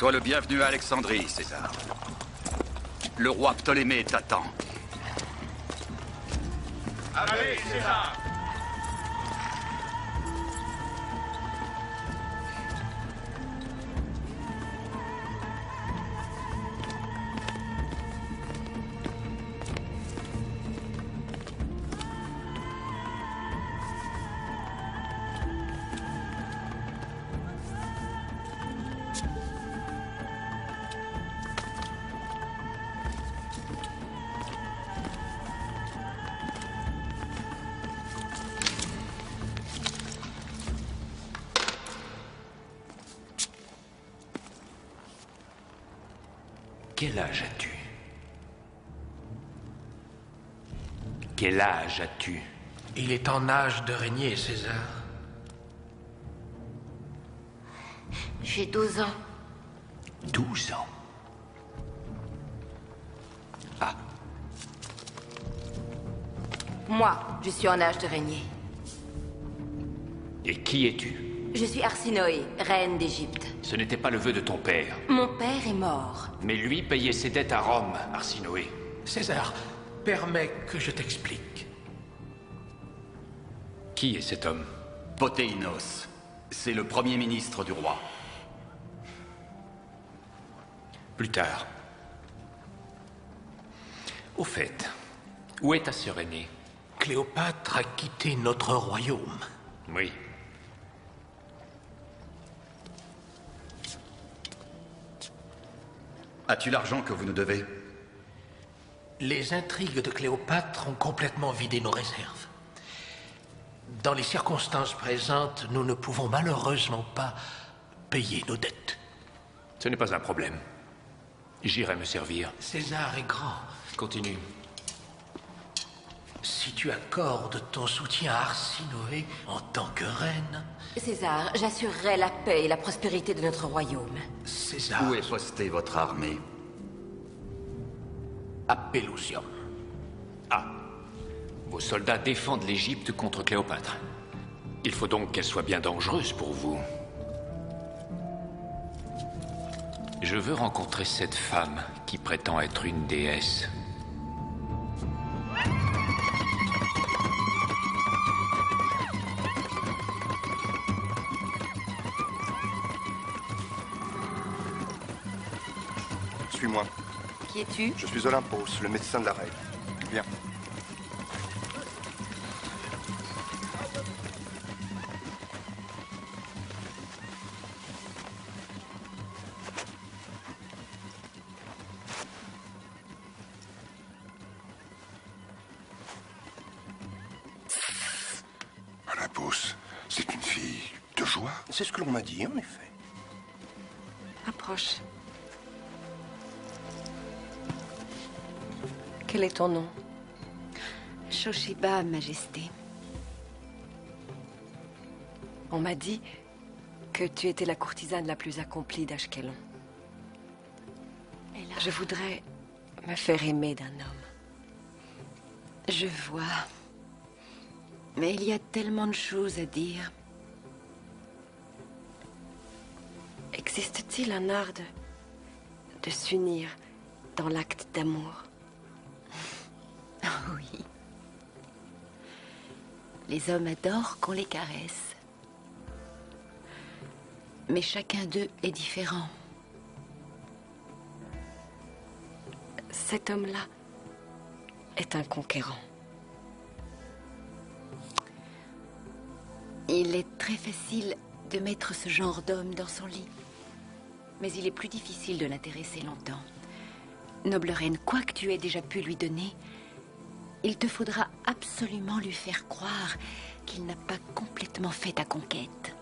Sois le bienvenu à Alexandrie, César. Le roi Ptolémée t'attend. Allez, César! Quel âge as-tu? Quel âge as-tu? Il est en âge de régner, César. J'ai 12 ans. 12 ans. Ah, Moi, je suis en âge de régner. et qui es-tu? Je suis Arsinoé, reine d'Égypte. Ce n'était pas le vœu de ton père. Mon père est mort. Mais lui payait ses dettes à Rome, Arsinoé. César, permets que je t'explique. Qui est cet homme? Potéinos. C'est le premier ministre du roi. Plus tard. Au fait, où est ta sœur aînée? Cléopâtre a quitté notre royaume. Oui. As-tu l'argent que vous nous devez? Les intrigues de Cléopâtre ont complètement vidé nos réserves. Dans les circonstances présentes, nous ne pouvons malheureusement pas payer nos dettes. Ce n'est pas un problème. J'irai me servir. César est grand. Continue. Si tu accordes ton soutien à Arsinoé en tant que reine, César, j'assurerai la paix et la prospérité de notre royaume. César Où est postée votre armée? à Pelusium. Ah. Vos soldats défendent l'Égypte contre Cléopâtre. Il faut donc qu'elle soit bien dangereuse pour vous. Je veux rencontrer cette femme qui prétend être une déesse. Suis-moi. Qui es-tu? Je suis Olympos, le médecin de la reine. Viens. Olympos, c'est une fille de joie. C'est ce que l'on m'a dit, en effet. Approche. Quel est ton nom? Shoshiba, Majesté. On m'a dit que tu étais la courtisane la plus accomplie d'Ashkelon. Je voudrais me faire aimer d'un homme. Je vois. Mais il y a tellement de choses à dire. Existe-t-il un art de s'unir dans l'acte d'amour? Oui. Les hommes adorent qu'on les caresse. Mais chacun d'eux est différent. Cet homme-là est un conquérant. Il est très facile de mettre ce genre d'homme dans son lit. Mais il est plus difficile de l'intéresser longtemps. Noble reine, quoi que tu aies déjà pu lui donner, il te faudra absolument lui faire croire qu'il n'a pas complètement fait ta conquête.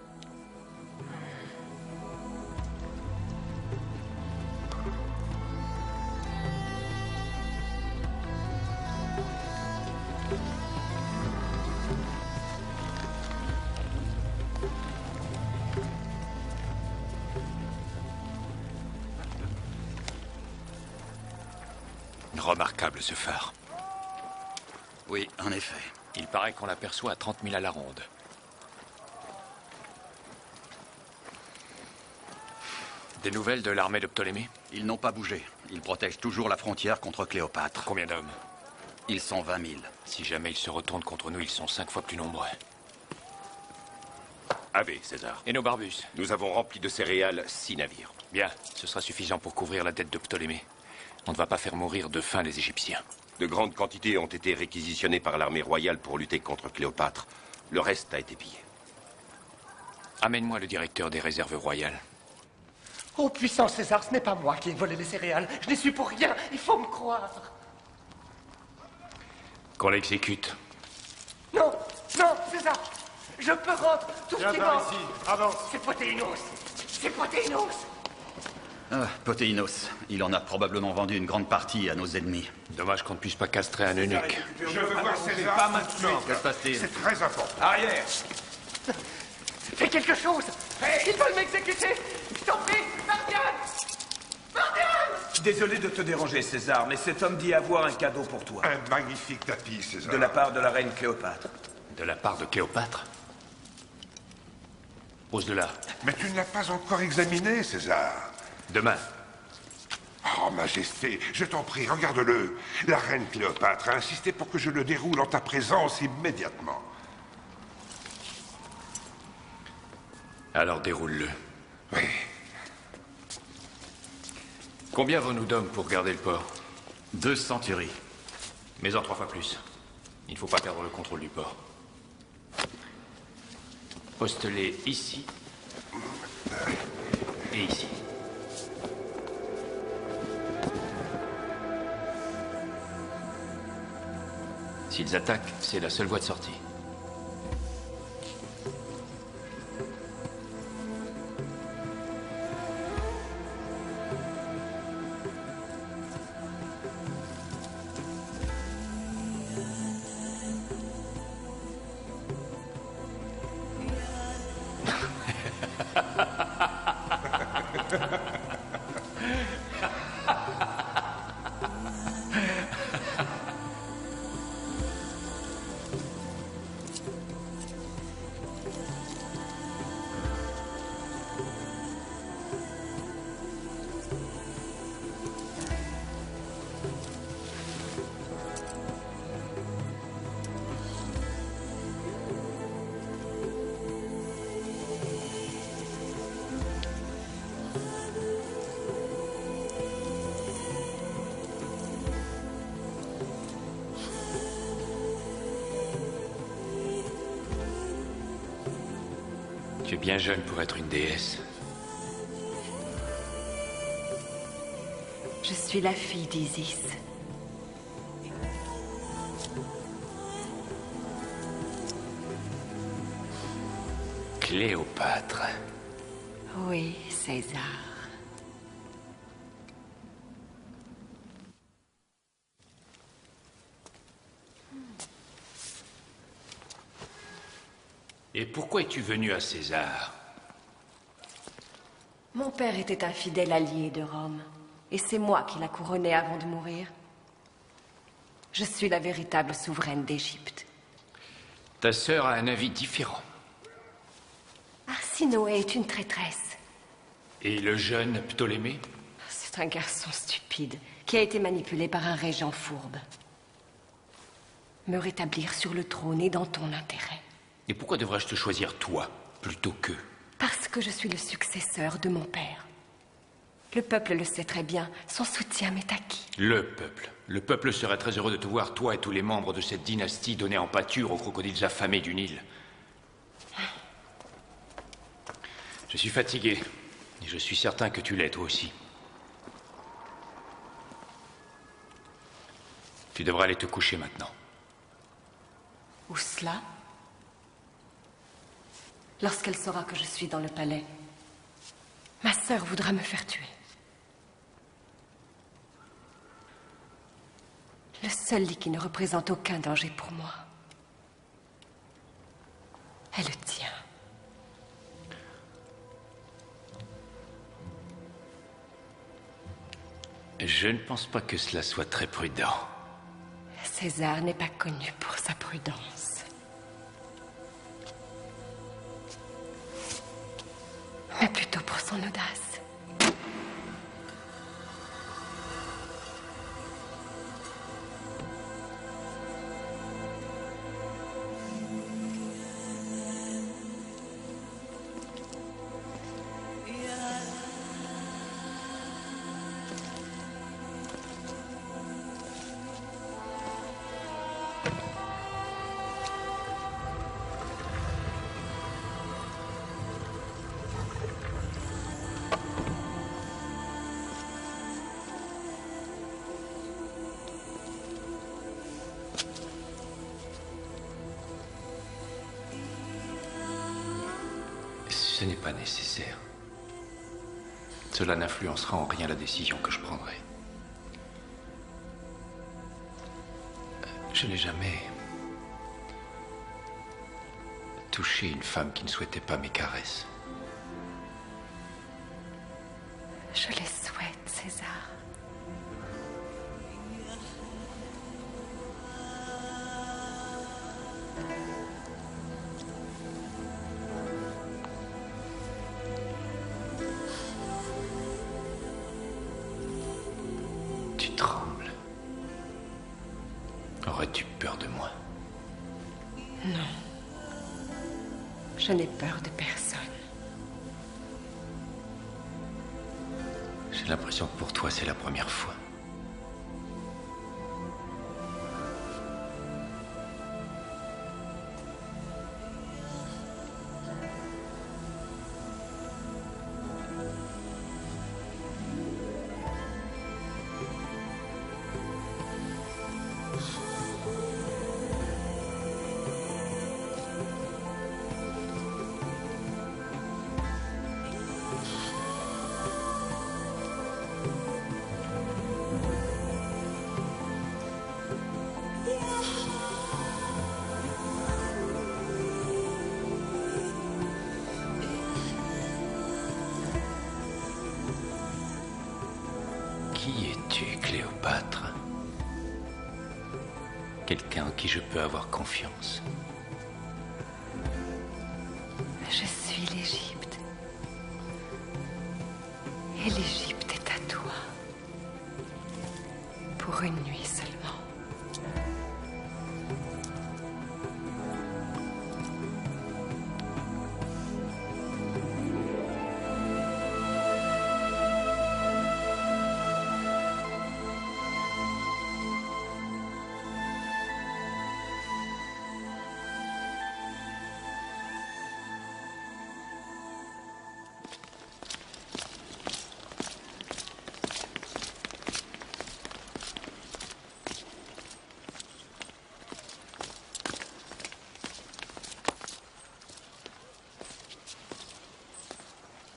Remarquable ce phare. Oui, en effet. Il paraît qu'on l'aperçoit à 30 000 à la ronde. Des nouvelles de l'armée de Ptolémée? Ils n'ont pas bougé. Ils protègent toujours la frontière contre Cléopâtre. Combien d'hommes? Ils sont 20 000. Si jamais ils se retournent contre nous, ils sont 5 fois plus nombreux. Ave, César. Et nos Barbus? Nous avons rempli de céréales 6 navires. Bien, ce sera suffisant pour couvrir la dette de Ptolémée. On ne va pas faire mourir de faim les Égyptiens. De grandes quantités ont été réquisitionnées par l'armée royale pour lutter contre Cléopâtre. Le reste a été pillé. Amène-moi le directeur des réserves royales. Oh, puissant César, ce n'est pas moi qui ai volé les céréales. Je n'y suis pour rien. Il faut me croire. Qu'on l'exécute. Non, non, César. Je peux rendre tout ce qui manque. Ici, avance. C'est Protéinos. C'est Protéinos. Ah, Potéinos. Il en a probablement vendu une grande partie à nos ennemis. Dommage qu'on ne puisse pas castrer un eunuque. Je veux voir César. Pas maintenant. Que se passe-t-il? C'est très important. Arrière. Fais quelque chose. Ils veulent m'exécuter. Je t'en prie, Martial. Martial. Désolé de te déranger, César, mais cet homme dit avoir un cadeau pour toi. Un magnifique tapis, César. De la part de la reine Cléopâtre. De la part de Cléopâtre? Pose-le là. Mais tu ne l'as pas encore examiné, César. Demain. Oh, Majesté, je t'en prie, regarde-le. La reine Cléopâtre a insisté pour que je le déroule en ta présence immédiatement. Alors déroule-le. Oui. Combien avons-nous d'hommes pour garder le port? 2 centuries. Mais en 3 fois plus. Il ne faut pas perdre le contrôle du port. Poste-les ici. Et ici. S'ils attaquent, c'est la seule voie de sortie. Tu es bien jeune pour être une déesse. Je suis la fille d'Isis. Cléopâtre. Oui, César. Et pourquoi es-tu venu à César? Mon père était un fidèle allié de Rome. Et c'est moi qui l'a couronné avant de mourir. Je suis la véritable souveraine d'Égypte. Ta sœur a un avis différent. Arsinoé est une traîtresse. Et le jeune Ptolémée? C'est un garçon stupide qui a été manipulé par un régent fourbe. Me rétablir sur le trône est dans ton intérêt. Et pourquoi devrais-je te choisir toi, plutôt qu'eux? Parce que je suis le successeur de mon père. Le peuple le sait très bien, son soutien m'est acquis. Le peuple serait très heureux de te voir, toi et tous les membres de cette dynastie, donner en pâture aux crocodiles affamés du Nil. Je suis fatigué, et je suis certain que tu l'es toi aussi. Tu devrais aller te coucher maintenant. Où cela? Lorsqu'elle saura que je suis dans le palais, ma sœur voudra me faire tuer. Le seul lit qui ne représente aucun danger pour moi est le tien. Je ne pense pas que cela soit très prudent. César n'est pas connu pour sa prudence. Mais plutôt pour son audace. Ce n'est pas nécessaire. Cela n'influencera en rien la décision que je prendrai. Je n'ai jamais touché une femme qui ne souhaitait pas mes caresses. Je les souhaite, César. Tu trembles. Aurais-tu peur de moi? Non. Je n'ai peur de personne. J'ai l'impression que pour toi, c'est la première fois. Qui es-tu, Cléopâtre? Quelqu'un en qui je peux avoir confiance. Je suis l'Égypte. Et l'Égypte est à toi. Pour une nuit seulement.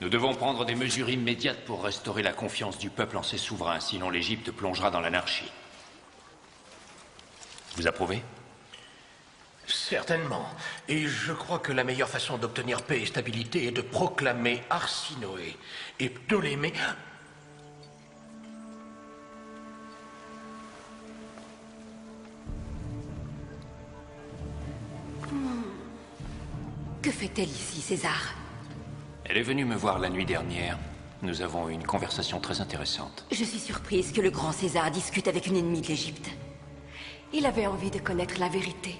Nous devons prendre des mesures immédiates pour restaurer la confiance du peuple en ses souverains, sinon l'Égypte plongera dans l'anarchie. Vous approuvez? Certainement. Et je crois que la meilleure façon d'obtenir paix et stabilité est de proclamer Arsinoé et Ptolémée... Que fait-elle ici, César? Elle est venue me voir la nuit dernière. Nous avons eu une conversation très intéressante. Je suis surprise que le grand César discute avec une ennemie de l'Égypte. Il avait envie de connaître la vérité.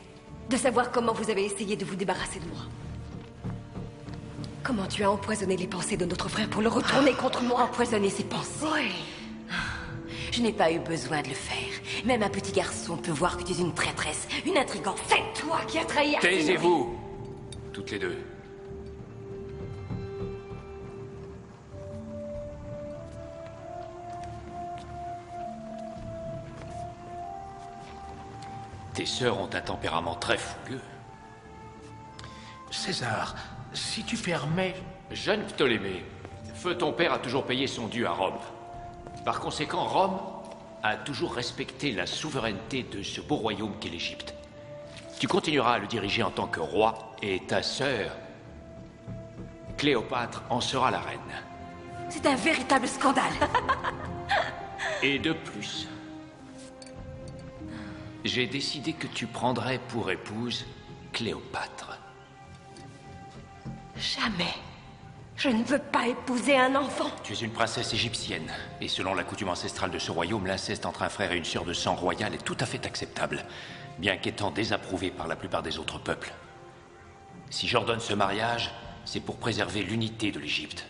De savoir comment vous avez essayé de vous débarrasser de moi. Comment tu as empoisonné les pensées de notre frère pour le retourner contre moi. Empoisonner ses pensées? Oui. Je n'ai pas eu besoin de le faire. Même un petit garçon peut voir que tu es une traîtresse, une intrigante. C'est toi qui as trahi Arsinoé. Taisez-vous, toutes les deux. Tes sœurs ont un tempérament très fougueux. César, si tu permets... Jeune Ptolémée, feu ton père a toujours payé son dû à Rome. Par conséquent, Rome a toujours respecté la souveraineté de ce beau royaume qu'est l'Égypte. Tu continueras à le diriger en tant que roi, et ta sœur, Cléopâtre, en sera la reine. C'est un véritable scandale. Et de plus, j'ai décidé que tu prendrais pour épouse Cléopâtre. Jamais. Je ne veux pas épouser un enfant. Tu es une princesse égyptienne, et selon la coutume ancestrale de ce royaume, l'inceste entre un frère et une sœur de sang royal est tout à fait acceptable, bien qu'étant désapprouvé par la plupart des autres peuples. Si j'ordonne ce mariage, c'est pour préserver l'unité de l'Égypte.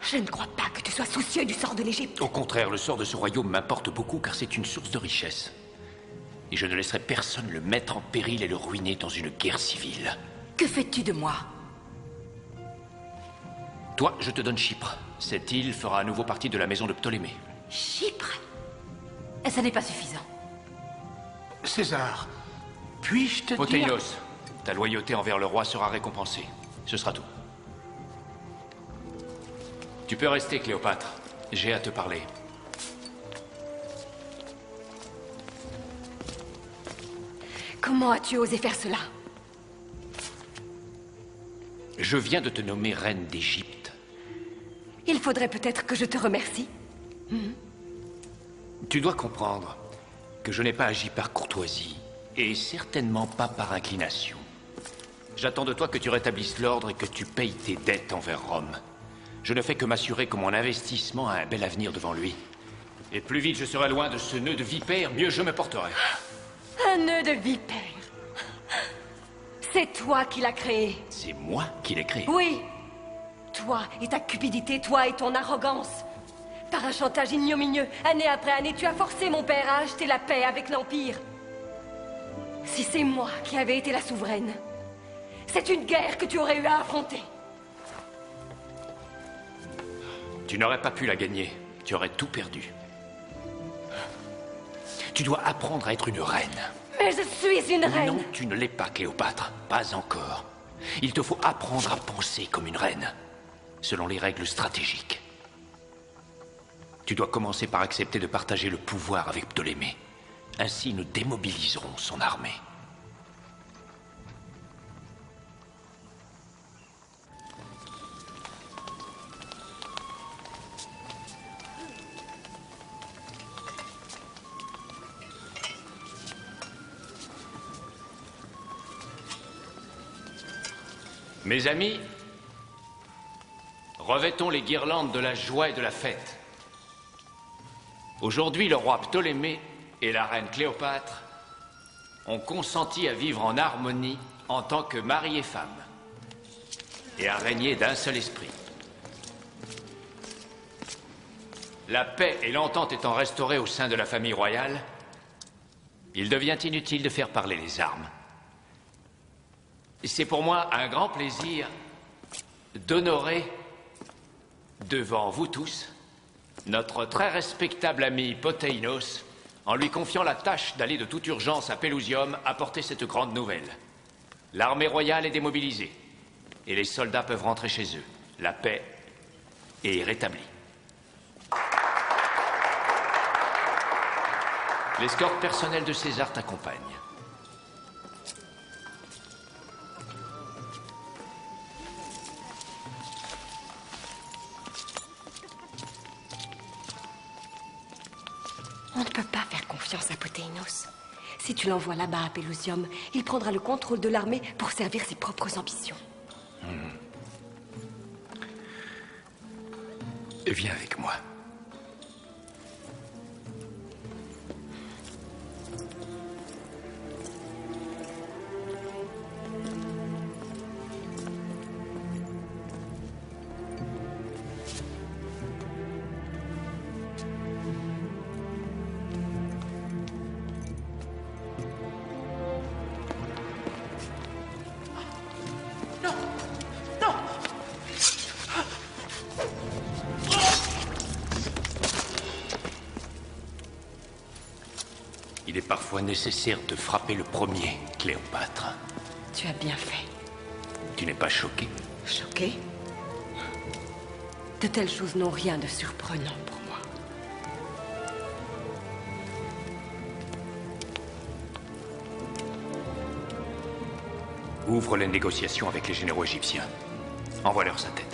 Je ne crois pas que tu sois soucieux du sort de l'Égypte. Au contraire, le sort de ce royaume m'importe beaucoup car c'est une source de richesse. Et je ne laisserai personne le mettre en péril et le ruiner dans une guerre civile. Que fais-tu de moi? Toi, je te donne Chypre. Cette île fera à nouveau partie de la maison de Ptolémée. Chypre? Ça n'est pas suffisant. César, puis-je te dire... Poteinos, ta loyauté envers le roi sera récompensée. Ce sera tout. Tu peux rester, Cléopâtre. J'ai à te parler. Comment as-tu osé faire cela? Je viens de te nommer reine d'Égypte. Il faudrait peut-être que je te remercie. Tu dois comprendre que je n'ai pas agi par courtoisie, et certainement pas par inclination. J'attends de toi que tu rétablisses l'ordre et que tu payes tes dettes envers Rome. Je ne fais que m'assurer que mon investissement a un bel avenir devant lui. Et plus vite je serai loin de ce nœud de vipère, mieux je me porterai. Un nœud de vipère. C'est toi qui l'as créé. C'est moi qui l'ai créé. Oui. Toi et ta cupidité, toi et ton arrogance. Par un chantage ignominieux, année après année, tu as forcé mon père à acheter la paix avec l'Empire. Si c'est moi qui avais été la souveraine, c'est une guerre que tu aurais eu à affronter. Tu n'aurais pas pu la gagner. Tu aurais tout perdu. Tu dois apprendre à être une reine. Mais je suis une reine. Non, tu ne l'es pas, Cléopâtre. Pas encore. Il te faut apprendre à penser comme une reine, selon les règles stratégiques. Tu dois commencer par accepter de partager le pouvoir avec Ptolémée. Ainsi, nous démobiliserons son armée. Mes amis, revêtons les guirlandes de la joie et de la fête. Aujourd'hui, le roi Ptolémée et la reine Cléopâtre ont consenti à vivre en harmonie en tant que mari et femme, et à régner d'un seul esprit. La paix et l'entente étant restaurées au sein de la famille royale, il devient inutile de faire parler les armes. C'est pour moi un grand plaisir d'honorer, devant vous tous, notre très respectable ami Potéinos, en lui confiant la tâche d'aller de toute urgence à Pelusium apporter cette grande nouvelle. L'armée royale est démobilisée, et les soldats peuvent rentrer chez eux. La paix est rétablie. L'escorte personnelle de César t'accompagne. On ne peut pas faire confiance à Potéinos. Si tu l'envoies là-bas à Pelusium, il prendra le contrôle de l'armée pour servir ses propres ambitions. Viens avec moi. Il est parfois nécessaire de frapper le premier, Cléopâtre. Tu as bien fait. Tu n'es pas choquée? Choquée? De telles choses n'ont rien de surprenant pour moi. Ouvre les négociations avec les généraux égyptiens. Envoie-leur sa tête.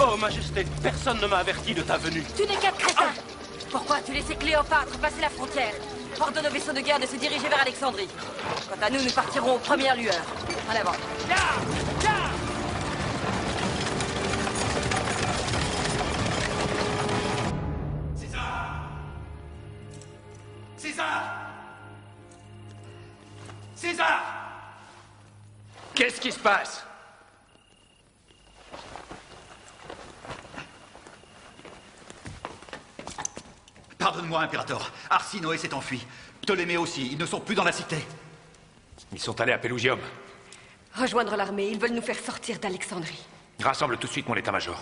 Oh, Majesté, personne ne m'a averti de ta venue. Tu n'es qu'un crétin. Pourquoi as-tu laissé Cléopâtre passer la frontière? Ordonne aux vaisseaux de guerre de se diriger vers Alexandrie. Quant à nous, nous partirons aux premières lueurs. En avant. César! Qu'est-ce qui se passe? Pardonne-moi, Impérator. Arsinoé s'est enfui. Ptolémée aussi. Ils ne sont plus dans la cité. Ils sont allés à Pelusium. Rejoindre l'armée, ils veulent nous faire sortir d'Alexandrie. Rassemble tout de suite mon état-major.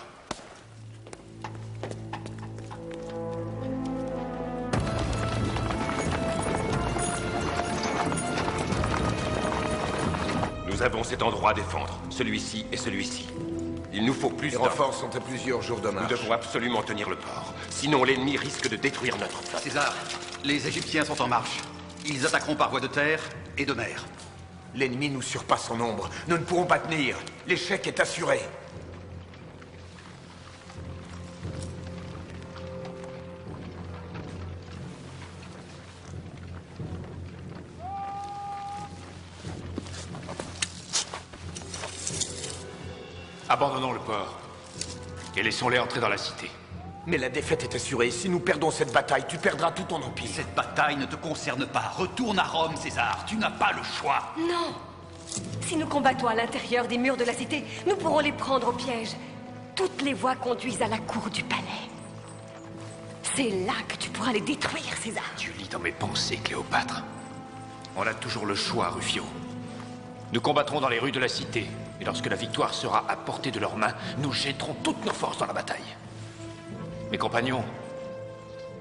Nous avons cet endroit à défendre, celui-ci et celui-ci. Il nous faut plus Les renforts sont à plusieurs jours de marche. Nous devons absolument tenir le port. Sinon, l'ennemi risque de détruire notre flotte. César, les Égyptiens sont en marche. Ils attaqueront par voie de terre et de mer. L'ennemi nous surpasse en nombre. Nous ne pourrons pas tenir. L'échec est assuré. Abandonnons le port. Et laissons-les entrer dans la cité. Mais la défaite est assurée. Si nous perdons cette bataille, tu perdras tout ton empire. Cette bataille ne te concerne pas. Retourne à Rome, César. Tu n'as pas le choix. Non. Si nous combattons à l'intérieur des murs de la cité, nous pourrons les prendre au piège. Toutes les voies conduisent à la cour du palais. C'est là que tu pourras les détruire, César. Tu lis dans mes pensées, Cléopâtre. On a toujours le choix, Rufio. Nous combattrons dans les rues de la cité. Et lorsque la victoire sera à portée de leurs mains, nous jetterons toutes nos forces dans la bataille. Mes compagnons,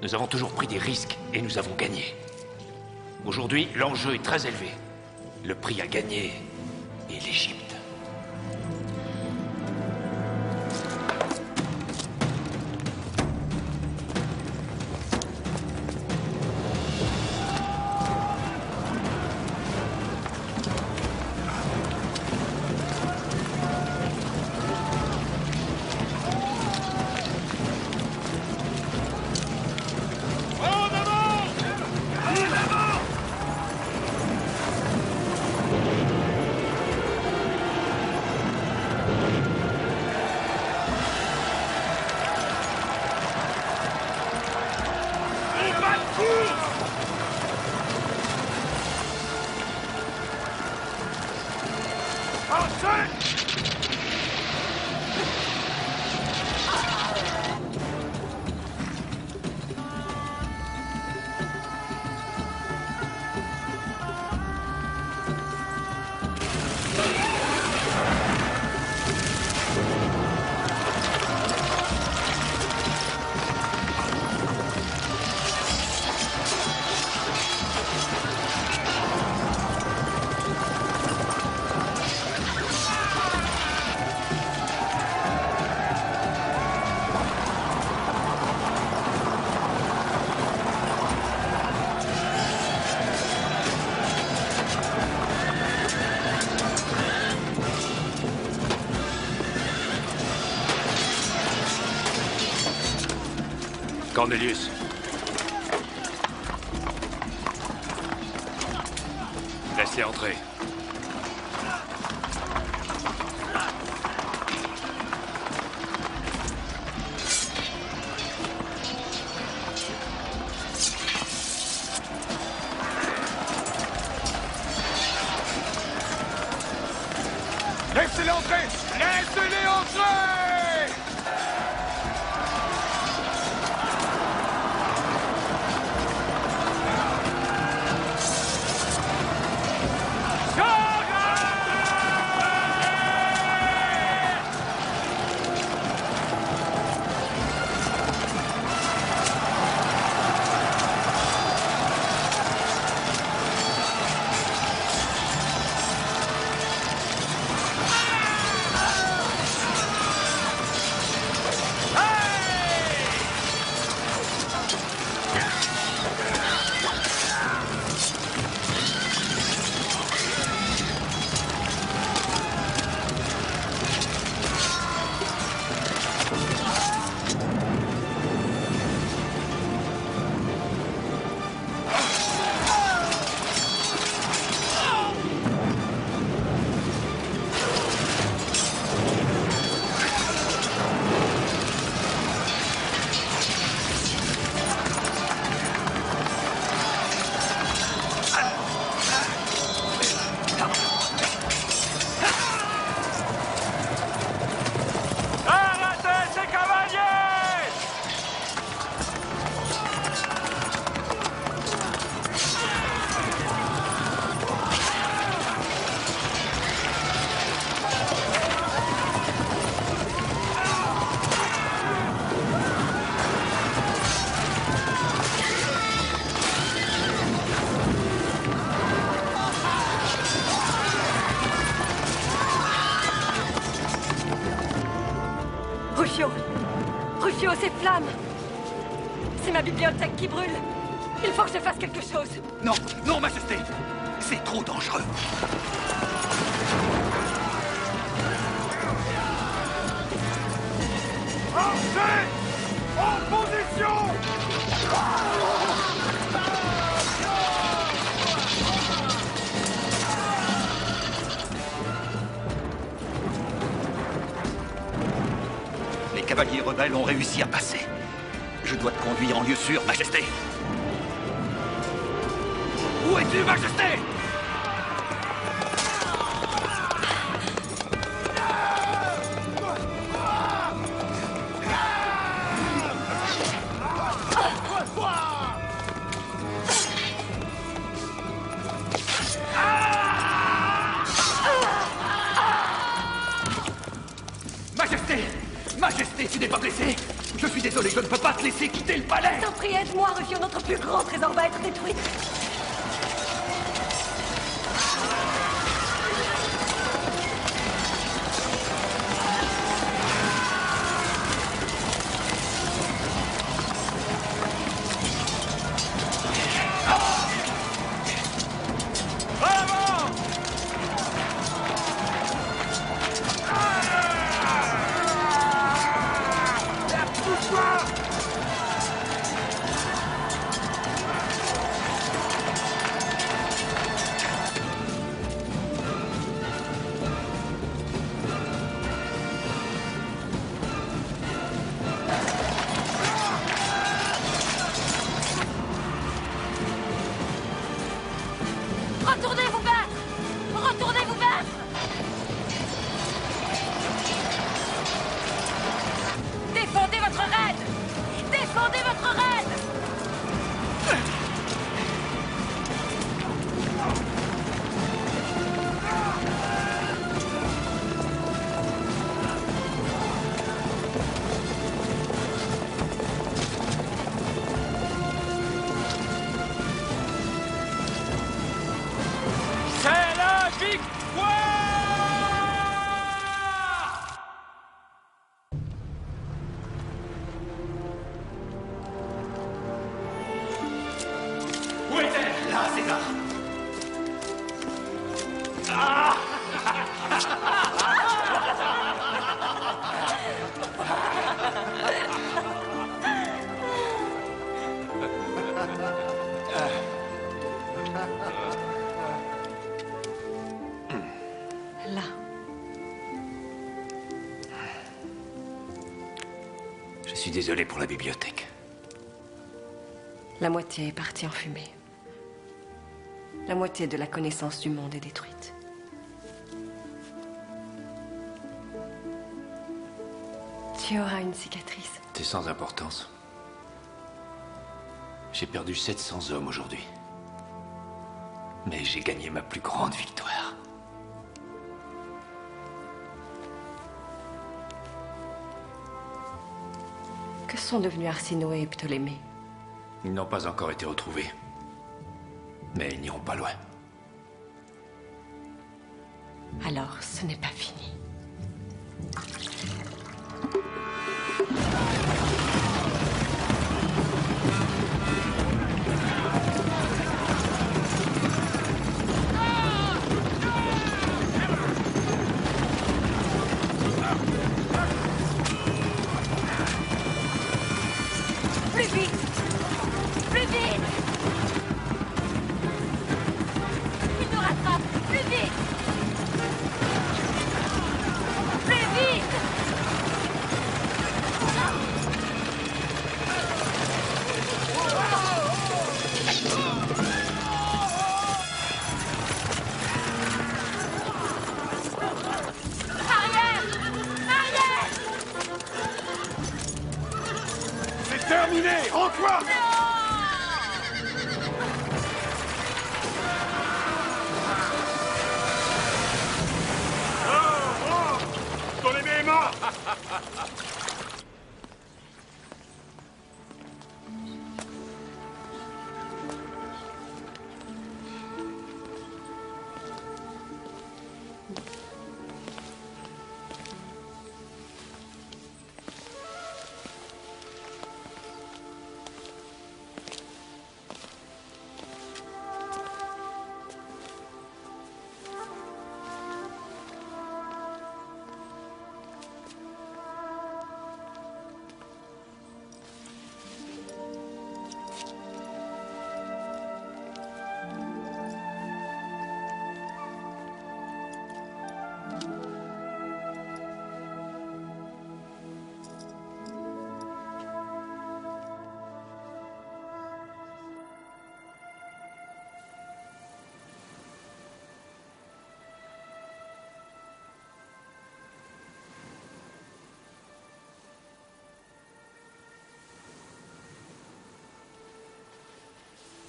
nous avons toujours pris des risques et nous avons gagné. Aujourd'hui, l'enjeu est très élevé. Le prix à gagner est l'Égypte. Cornelius. Laissez entrer. Laissez-les entrer! Laissez-les entrer! flammes. C'est ma bibliothèque qui brûle. Il faut que je fasse quelque chose. Non, non, Majesté. C'est trop dangereux. Archers! En position! Les cavaliers rebelles ont réussi à passer. Je dois te conduire en lieu sûr, Majesté. Où es-tu, Majesté? Majesté! Majesté, tu n'es pas blessé? Je suis désolé, je ne peux pas te laisser quitter le palais! T'en prie, aide-moi, Rufio, notre plus grand trésor va être détruit. Retournez vous battre! Retournez vous battre! Défendez votre reine! Défendez votre reine! C'est la victoire! Où est-elle? Là, César. Ah! Là. Je suis désolé pour la bibliothèque. La moitié est partie en fumée. La moitié de la connaissance du monde est détruite. Tu auras une cicatrice. C'est sans importance. J'ai perdu 700 hommes aujourd'hui. Mais j'ai gagné ma plus grande victoire. Que sont devenus Arsinoé et Ptolémée? Ils n'ont pas encore été retrouvés. Mais ils n'iront pas loin. Alors, ce n'est pas fini. Plus vite! Plus vite! Il nous rattrape! Plus vite! Plus vite! Arrière! Arrière! C'est terminé! Rends-toi! Ptolémée est mort!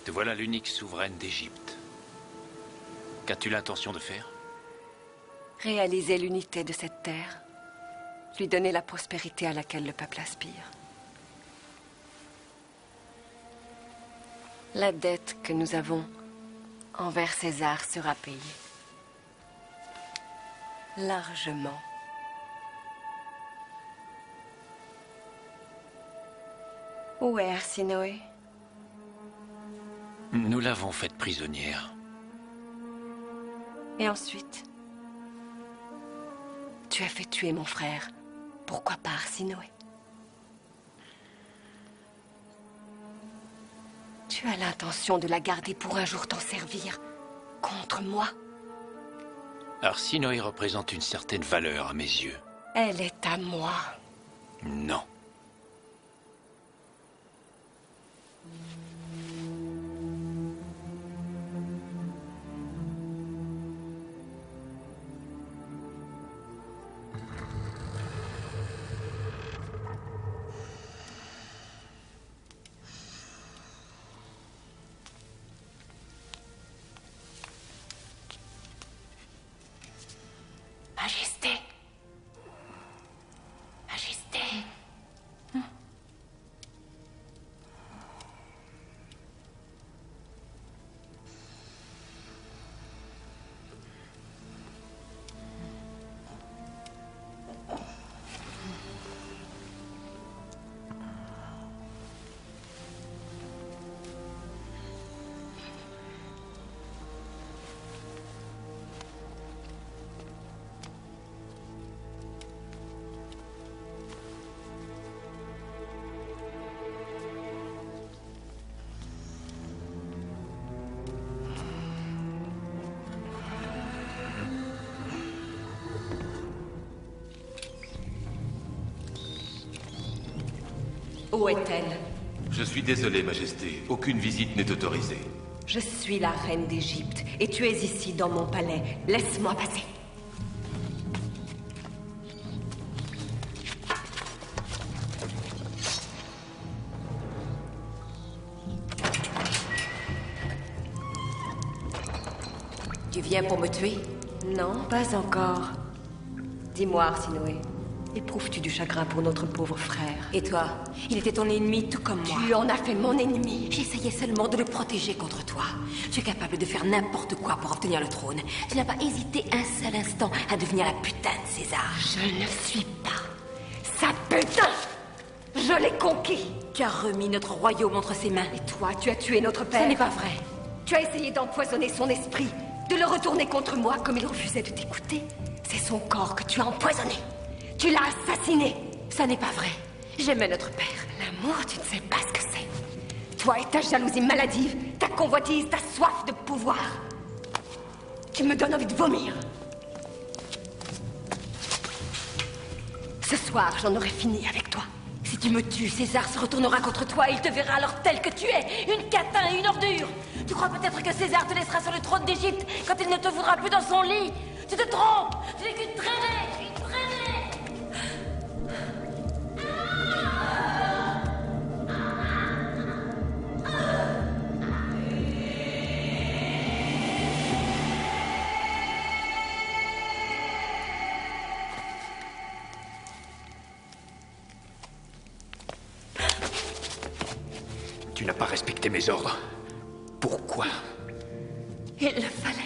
Te voilà l'unique souveraine d'Égypte. Qu'as-tu l'intention de faire? Réaliser l'unité de cette terre. Lui donner la prospérité à laquelle le peuple aspire. La dette que nous avons envers César sera payée. Largement. Où est Arsinoé? Nous l'avons faite prisonnière. Et ensuite? Tu as fait tuer mon frère. Pourquoi pas Arsinoé? Tu as l'intention de la garder pour un jour t'en servir contre moi? Arsinoé représente une certaine valeur à mes yeux. Elle est à moi. Non. Majesté. Majesté. Où est-elle? Je suis désolé, Majesté. Aucune visite n'est autorisée. Je suis la reine d'Égypte, et tu es ici dans mon palais. Laisse-moi passer. Tu viens pour me tuer? Non, pas encore. Dis-moi, Arsinoé, éprouves-tu du chagrin pour notre pauvre frère? Et toi? Il était ton ennemi tout comme moi. Tu en as fait mon ennemi. J'essayais seulement de le protéger contre toi. Tu es capable de faire n'importe quoi pour obtenir le trône. Tu n'as pas hésité un seul instant à devenir la putain de César. Je ne suis pas sa putain. Je l'ai conquis. Tu as remis notre royaume entre ses mains. Et toi, tu as tué notre père. Ce n'est pas vrai. Tu as essayé d'empoisonner son esprit, de le retourner contre moi comme il refusait de t'écouter. C'est son corps que tu as empoisonné. Tu l'as assassiné. Ça n'est pas vrai. J'aimais notre père. L'amour, tu ne sais pas ce que c'est. Toi et ta jalousie maladive, ta convoitise, ta soif de pouvoir. Tu me donnes envie de vomir. Ce soir, j'en aurai fini avec toi. Si tu me tues, César se retournera contre toi et il te verra alors tel que tu es, une catin et une ordure. Tu crois peut-être que César te laissera sur le trône d'Égypte quand il ne te voudra plus dans son lit? Tu te trompes. Tu n'es qu'une traînée, une traînée. Tu n'as pas respecté mes ordres. Pourquoi? Il le fallait.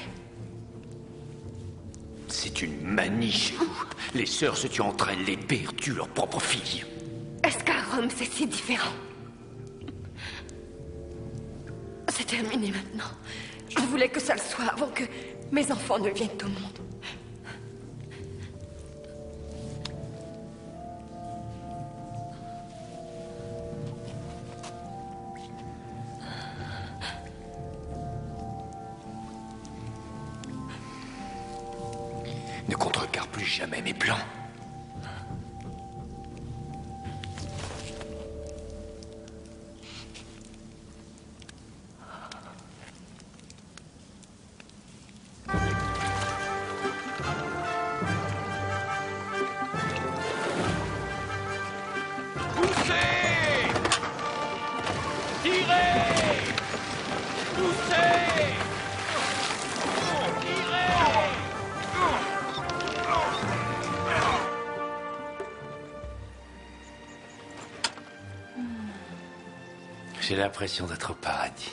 C'est une manie chez vous. Les sœurs se tuent entre elles, les pères tuent leurs propres filles. Est-ce qu'à Rome, c'est si différent? C'est terminé maintenant. Je voulais que ça le soit avant que mes enfants ne viennent au monde. Ne contrecarre plus jamais mes plans. Tirez! Poussez! J'ai l'impression d'être au paradis.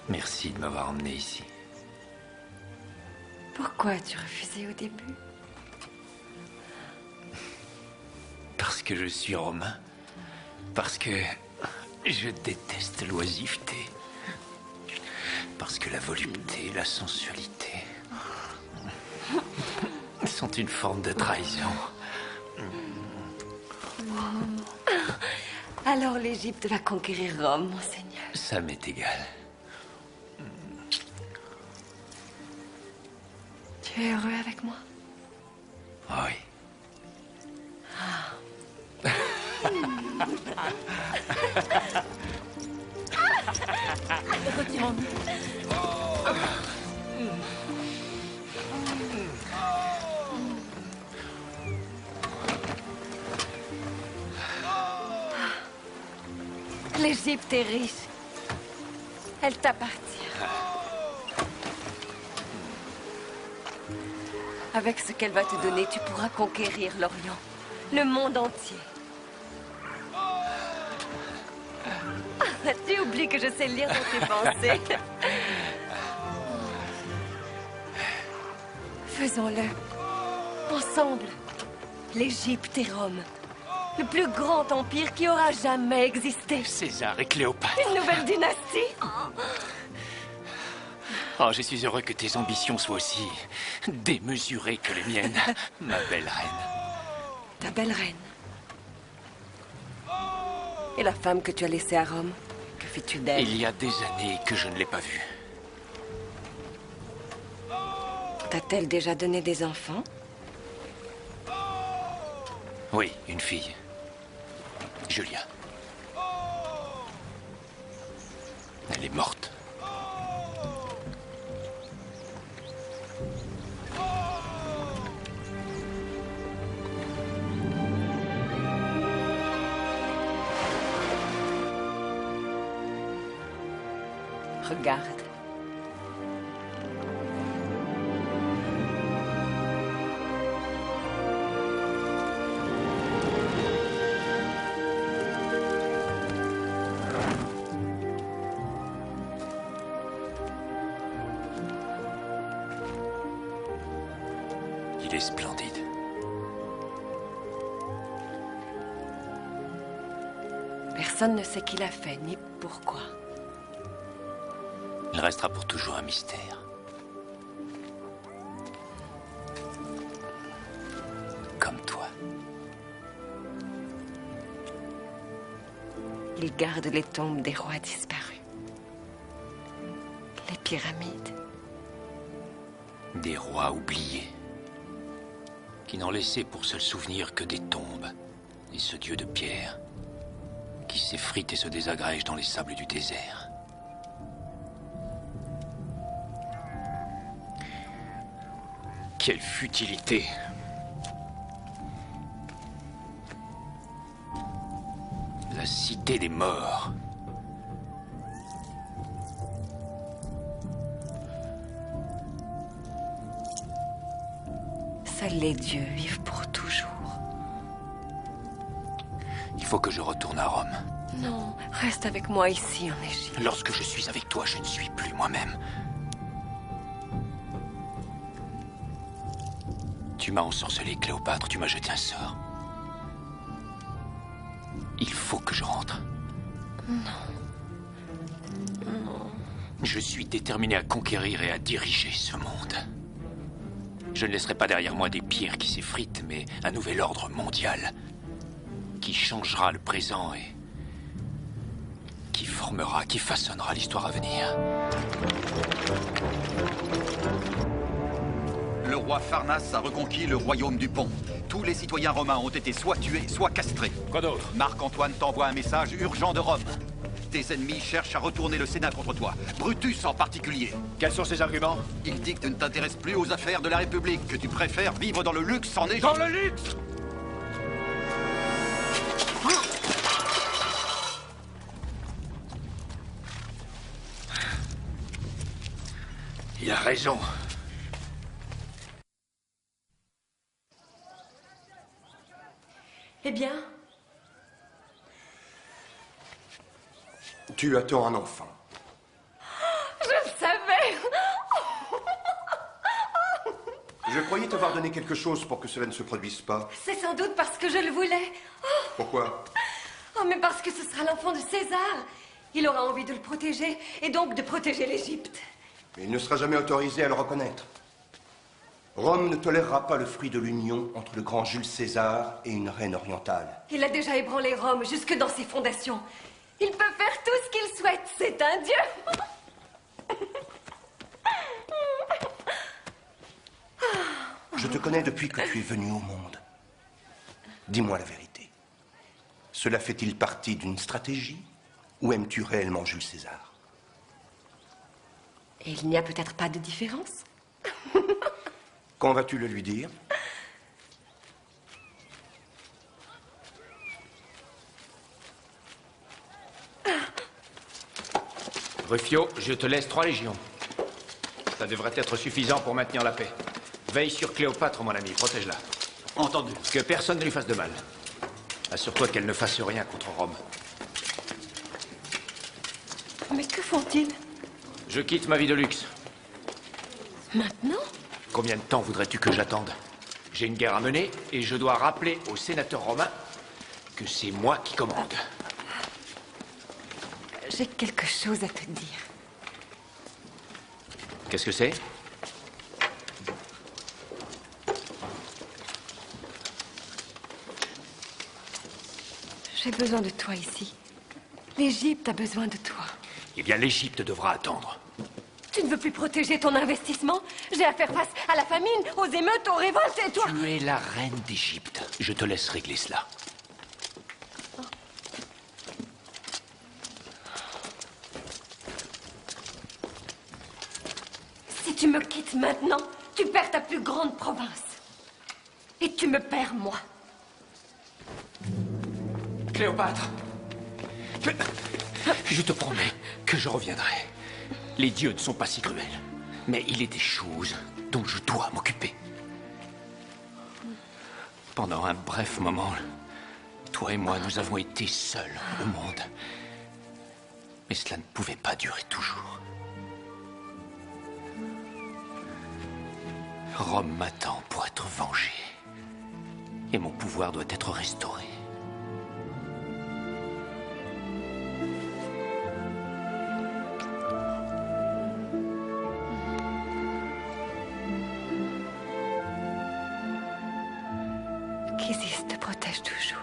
Merci de m'avoir emmené ici. Pourquoi as-tu refusé au début? Parce que je suis romain. Parce que je déteste l'oisiveté. Parce que la volupté, la sensualité sont une forme de trahison. Alors l'Égypte va conquérir Rome, mon Seigneur. Ça m'est égal. Tu es heureux avec moi? Oui. Retirons-nous. L'Égypte est riche. Elle t'appartient. Avec ce qu'elle va te donner, tu pourras conquérir l'Orient, le monde entier. Tu oublies que je sais lire dans tes pensées. Faisons-le. Ensemble. L'Égypte et Rome. Le plus grand empire qui aura jamais existé. César et Cléopâtre. Une nouvelle dynastie. Oh, je suis heureux que tes ambitions soient aussi démesurées que les miennes, ma belle reine. Ta belle reine. Et la femme que tu as laissée à Rome, que fais-tu d'elle? Il y a des années que je ne l'ai pas vue. T'a-t-elle déjà donné des enfants? Oui, une fille. Julia. Elle est morte. Regarde. Il est splendide. Personne ne sait qui l'a fait, ni pourquoi. Il restera pour toujours un mystère. Comme toi. Il garde les tombes des rois disparus. Les pyramides. Des rois oubliés. Qui n'ont laissé pour seul souvenir que des tombes. Et ce dieu de pierre. Qui s'effrite et se désagrège dans les sables du désert. Quelle futilité! La cité des morts. Seuls les dieux vivent pour toujours. Il faut que je retourne à Rome. Non, reste avec moi ici en Égypte. Lorsque je suis avec toi, je ne suis plus moi-même. Tu m'as ensorcelé, Cléopâtre, tu m'as jeté un sort. Il faut que je rentre. Non. Non. Je suis déterminé à conquérir et à diriger ce monde. Je ne laisserai pas derrière moi des pierres qui s'effritent, mais un nouvel ordre mondial qui changera le présent et qui formera, qui façonnera l'histoire à venir. Le roi Pharnace a reconquis le royaume du Pont. Tous les citoyens romains ont été soit tués, soit castrés. Quoi d'autre? Marc-Antoine t'envoie un message urgent de Rome. Tes ennemis cherchent à retourner le Sénat contre toi. Brutus en particulier. Quels sont ses arguments? Il dit que tu ne t'intéresses plus aux affaires de la République, que tu préfères vivre dans le luxe en Égypte. Dans le luxe! Il a raison. Eh bien? Tu attends un enfant. Je le savais! Je croyais t'avoir donné quelque chose pour que cela ne se produise pas. C'est sans doute parce que je le voulais. Pourquoi? Oh, mais parce que ce sera l'enfant de César. Il aura envie de le protéger, et donc de protéger l'Égypte. Mais il ne sera jamais autorisé à le reconnaître. Rome ne tolérera pas le fruit de l'union entre le grand Jules César et une reine orientale. Il a déjà ébranlé Rome jusque dans ses fondations. Il peut faire tout ce qu'il souhaite. C'est un dieu. Je te connais depuis que tu es venu au monde. Dis-moi la vérité. Cela fait-il partie d'une stratégie ou aimes-tu réellement Jules César? Et il n'y a peut-être pas de différence? Quand vas-tu le lui dire? Rufio, je te laisse 3 légions. Ça devrait être suffisant pour maintenir la paix. Veille sur Cléopâtre, mon ami, protège-la. Entendu. Que personne ne lui fasse de mal. Assure-toi qu'elle ne fasse rien contre Rome. Mais que font-ils? Je quitte ma vie de luxe. Maintenant? Combien de temps voudrais-tu que j'attende? J'ai une guerre à mener et je dois rappeler aux sénateurs romains que c'est moi qui commande. J'ai quelque chose à te dire. Qu'est-ce que c'est? J'ai besoin de toi ici. L'Égypte a besoin de toi. Eh bien, l'Égypte devra attendre. Tu ne veux plus protéger ton investissement? J'ai à faire face à la famine, aux émeutes, aux révoltes et toi... Tu es la reine d'Égypte. Je te laisse régler cela. Si tu me quittes maintenant, tu perds ta plus grande province. Et tu me perds, moi. Cléopâtre, je te promets que je reviendrai. Les dieux ne sont pas si cruels, mais il est des choses dont je dois m'occuper. Pendant un bref moment, toi et moi, nous avons été seuls au monde. Mais cela ne pouvait pas durer toujours. Rome m'attend pour être vengé. Et mon pouvoir doit être restauré. Qu'Isis te protège toujours.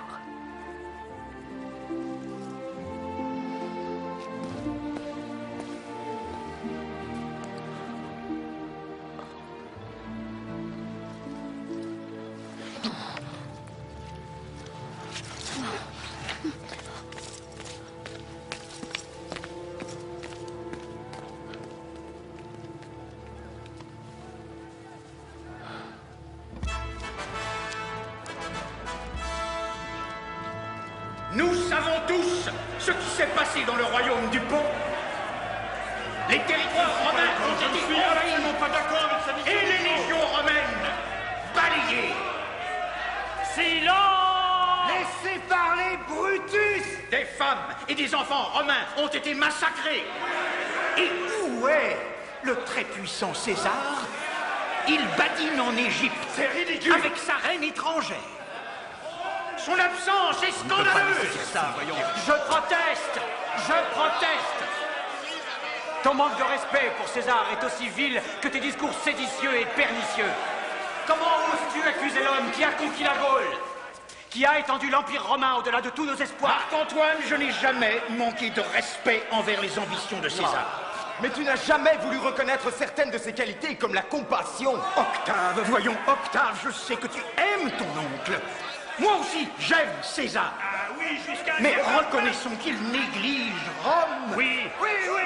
Nous savons tous ce qui s'est passé dans le royaume du Pont. Les territoires romains ont été envahis et les légions romaines balayées. Silence! Laissez parler Brutus! Des femmes et des enfants romains ont été massacrés. Et où est le très puissant César? Il badine en Égypte. C'est ridicule! Avec sa reine étrangère. Son absence est scandaleuse! Je proteste! Je proteste! Ton manque de respect pour César est aussi vil que tes discours séditieux et pernicieux. Comment oses-tu accuser l'homme qui a conquis la Gaule? Qui a étendu l'Empire romain au-delà de tous nos espoirs? Marc-Antoine, je n'ai jamais manqué de respect envers les ambitions de César. Mais tu n'as jamais voulu reconnaître certaines de ses qualités, comme la compassion. Octave, voyons, Octave, je sais que tu aimes ton oncle. Moi aussi, j'aime César. Ah oui, jusqu'à... Mais reconnaissons qu'il néglige Rome. Oui.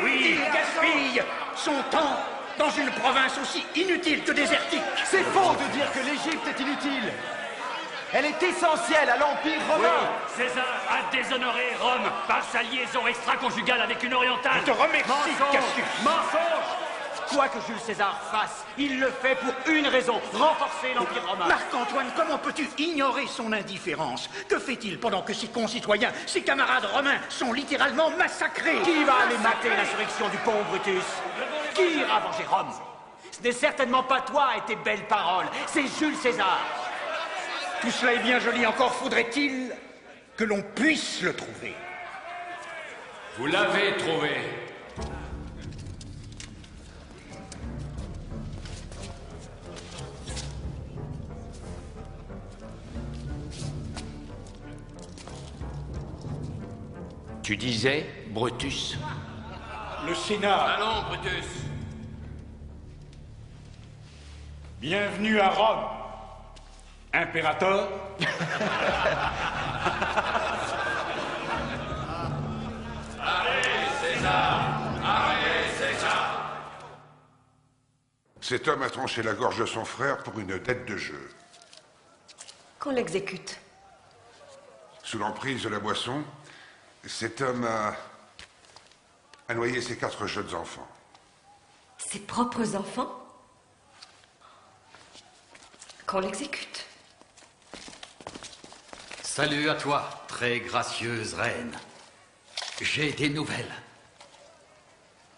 Il gaspille son temps dans une province aussi inutile que désertique. C'est faux de dire que l'Égypte est inutile. Elle est essentielle à l'Empire romain. Oui, César a déshonoré Rome par sa liaison extra-conjugale avec une orientale. Je te remercie, Cassius. Mensonge! Quoi que Jules César fasse, il le fait pour une raison, renforcer l'Empire romain. Marc-Antoine, comment peux-tu ignorer son indifférence? Que fait-il pendant que ses concitoyens, ses camarades romains sont littéralement massacrés? Qui va aller mater l'insurrection du pont, Brutus? Qui ira venger Rome? Ce n'est certainement pas toi et tes belles paroles, c'est Jules César. Tout cela est bien joli, encore faudrait-il que l'on puisse le trouver. Vous l'avez trouvé. Tu disais, Brutus? Le Sénat. Allons, Brutus. Bienvenue à Rome, Impérator. Cet homme a tranché la gorge de son frère pour une dette de jeu. Qu'on l'exécute. Sous l'emprise de la boisson, cet homme a noyé ses 4 jeunes enfants. Ses propres enfants? Qu'on l'exécute. Salut à toi, très gracieuse reine. J'ai des nouvelles.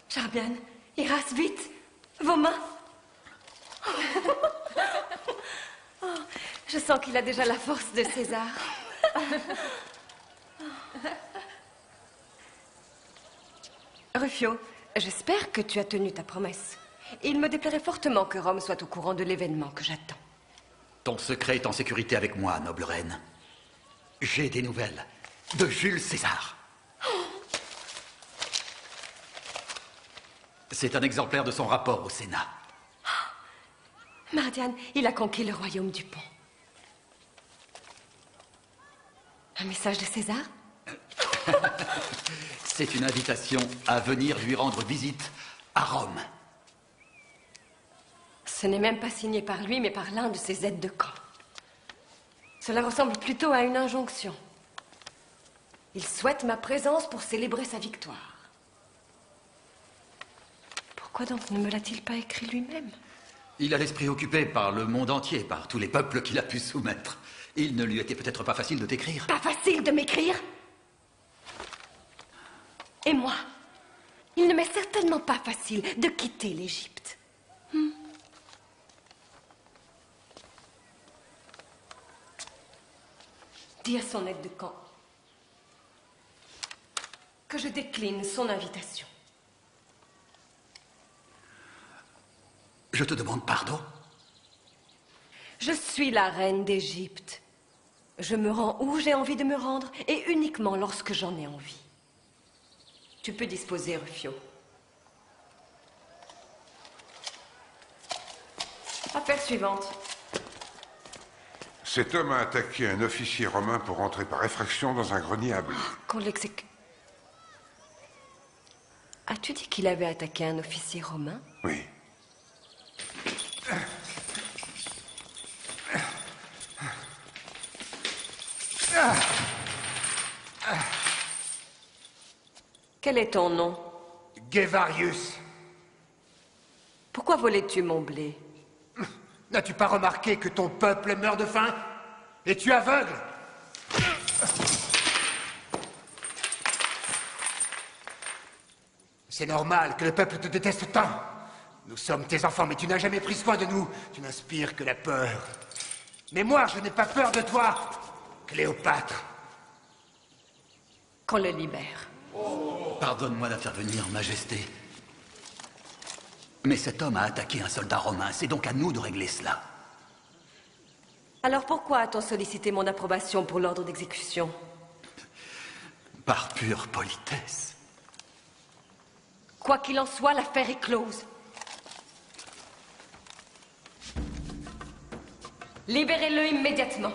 Jarbian, Iras, vite. Vos mains. Oh, je sens qu'il a déjà la force de César. Rufio, j'espère que tu as tenu ta promesse. Il me déplairait fortement que Rome soit au courant de l'événement que j'attends. Ton secret est en sécurité avec moi, noble reine. J'ai des nouvelles de Jules César. C'est un exemplaire de son rapport au Sénat. Mardiane, il a conquis le royaume du pont. Un message de César? C'est une invitation à venir lui rendre visite à Rome. Ce n'est même pas signé par lui, mais par l'un de ses aides de camp. Cela ressemble plutôt à une injonction. Il souhaite ma présence pour célébrer sa victoire. Pourquoi donc ne me l'a-t-il pas écrit lui-même? Il a l'esprit occupé par le monde entier, par tous les peuples qu'il a pu soumettre. Il ne lui était peut-être pas facile de t'écrire. Pas facile de m'écrire? Et moi, il ne m'est certainement pas facile de quitter l'Égypte. Dire son aide de camp que je décline son invitation. Je te demande pardon. Je suis la reine d'Égypte. Je me rends où j'ai envie de me rendre et uniquement lorsque j'en ai envie. Tu peux disposer, Rufio. Affaire suivante. Cet homme a attaqué un officier romain pour entrer par effraction dans un grenier à blé. Qu'on l'exécute. As-tu dit qu'il avait attaqué un officier romain? Oui. Quel est ton nom? Guevarius. Pourquoi volais-tu mon blé? N'as-tu pas remarqué que ton peuple meurt de faim? Es-tu aveugle? C'est normal que le peuple te déteste tant. Nous sommes tes enfants, mais tu n'as jamais pris soin de nous. Tu n'inspires que la peur. Mais moi, je n'ai pas peur de toi, Cléopâtre. Qu'on le libère. Pardonne-moi d'intervenir, Majesté. Mais cet homme a attaqué un soldat romain. C'est donc à nous de régler cela. Alors pourquoi a-t-on sollicité mon approbation pour l'ordre d'exécution? Par pure politesse. Quoi qu'il en soit, l'affaire est close. Libérez-le immédiatement.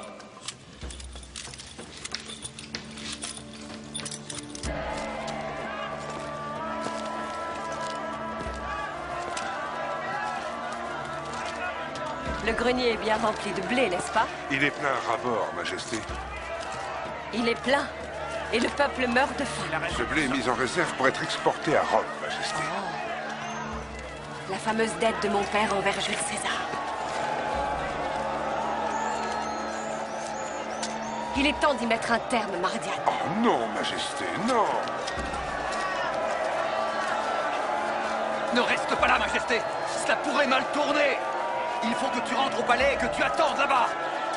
Le grenier est bien rempli de blé, n'est-ce pas? Il est plein à ras-bord, Majesté. Il est plein. Et le peuple meurt de faim. Ce blé est mis en réserve pour être exporté à Rome, Majesté. La fameuse dette de mon père envers Jules César. Il est temps d'y mettre un terme, Mardiane. Oh non, Majesté, non. Ne reste pas là, Majesté. Cela pourrait mal tourner. Il faut que tu rentres au palais et que tu attendes là-bas.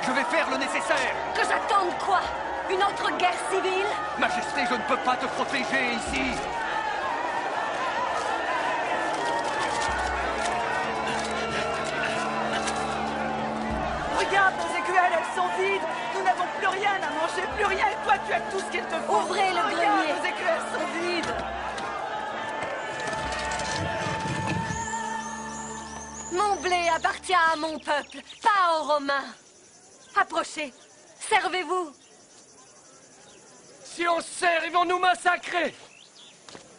Je vais faire le nécessaire. Que j'attende quoi? Une autre guerre civile? Majesté, je ne peux pas te protéger ici. Regarde, nos écuelles, elles sont vides. Nous n'avons plus rien à manger, plus rien. Et toi, tu as tout ce qu'il te faut. Ouvrez le Regarde, grenier. nos écuelles sont vides. Mon blé appartient à mon peuple, pas aux Romains. Approchez. Servez-vous. Si on se sert, ils vont nous massacrer.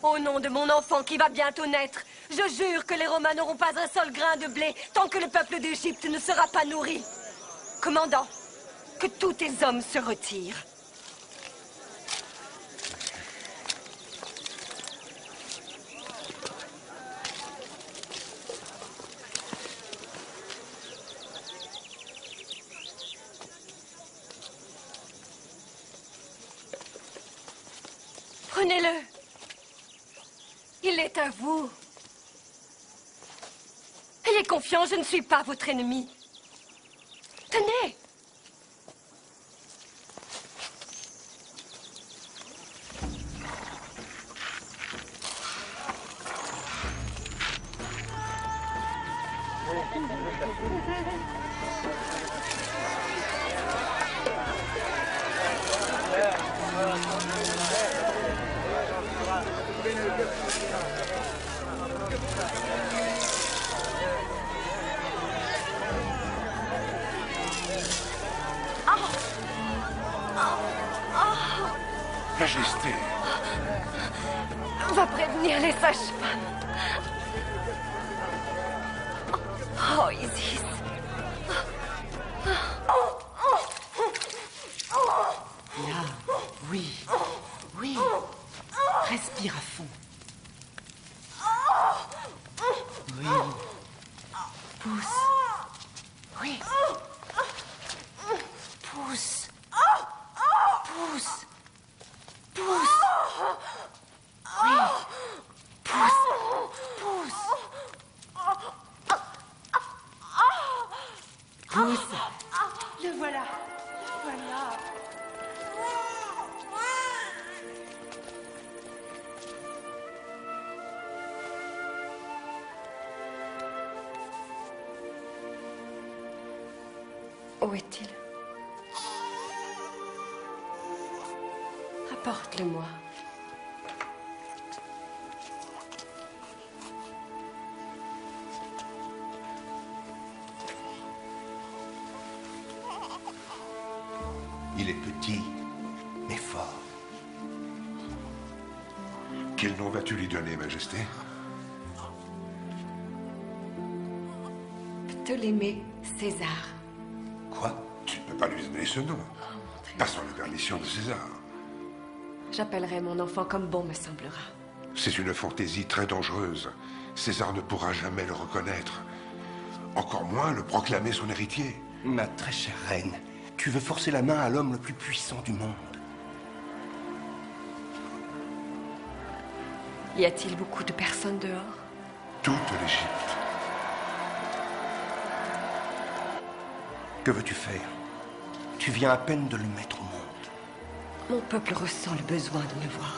Au nom de mon enfant qui va bientôt naître, je jure que les Romains n'auront pas un seul grain de blé tant que le peuple d'Égypte ne sera pas nourri. Commandant, que tous tes hommes se retirent. Prenez-le. Il est à vous. Ayez confiance, je ne suis pas votre ennemi. Tenez. Majesté. On va prévenir les sages-femmes. Oh, Isis. Là, oui. Oui. Respire à fond. Oui. Pousse. Oui. Pousse. Pousse. Pousse. Oui. Pousse. Pousse. Pousse. Le voilà. Voilà. Où est-il? Apporte-le-moi. Il est petit, mais fort. Quel nom vas-tu lui donner, Majesté? Ptolémée César. Quoi? Tu ne peux pas lui donner ce nom. Pas sans la permission de César. J'appellerai mon enfant comme bon me semblera. C'est une fantaisie très dangereuse. César ne pourra jamais le reconnaître. Encore moins le proclamer son héritier. Ma très chère reine, tu veux forcer la main à l'homme le plus puissant du monde. Y a-t-il beaucoup de personnes dehors? Toute l'Égypte. Que veux-tu faire? Tu viens à peine de le mettre au monde. Mon peuple ressent le besoin de me voir.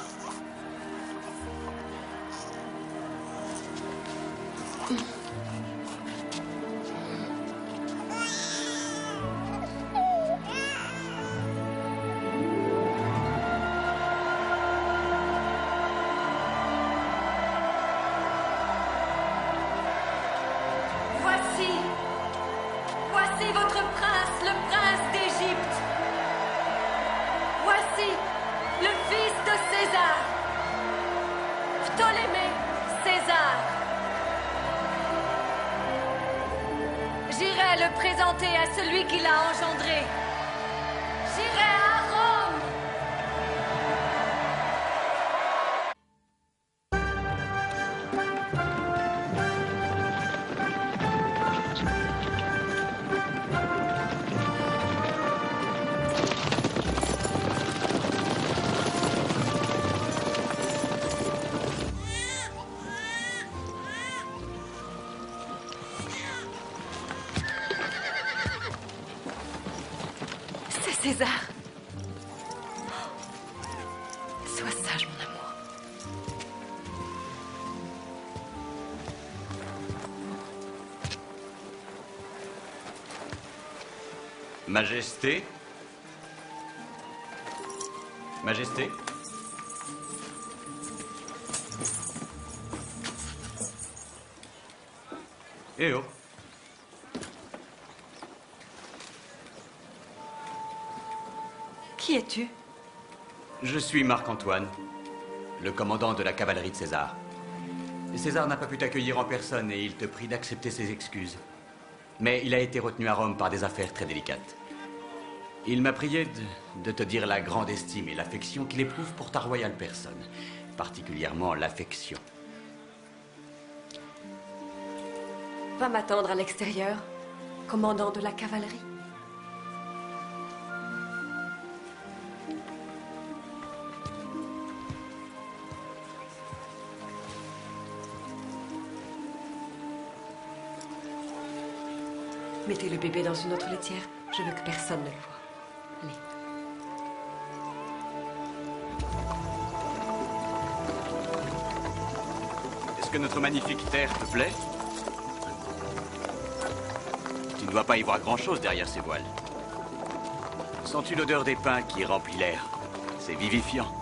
Voici votre prince, le prince d'Égypte. Voici le fils de César, Ptolémée César. J'irai le présenter à celui qui l'a engendré. J'irai à Rome. César. Sois sage, mon amour. Majesté? Majesté? Eh oh! Qui es-tu? Je suis Marc-Antoine, le commandant de la cavalerie de César. César n'a pas pu t'accueillir en personne et il te prie d'accepter ses excuses. Mais il a été retenu à Rome par des affaires très délicates. Il m'a prié de te dire la grande estime et l'affection qu'il éprouve pour ta royale personne, particulièrement l'affection. Va m'attendre à l'extérieur, commandant de la cavalerie. Mettez le bébé dans une autre laitière. Je veux que personne ne le voie. Allez. Est-ce que notre magnifique terre te plaît? Tu ne dois pas y voir grand-chose derrière ces voiles. Sens-tu l'odeur des pins qui remplit l'air? C'est vivifiant.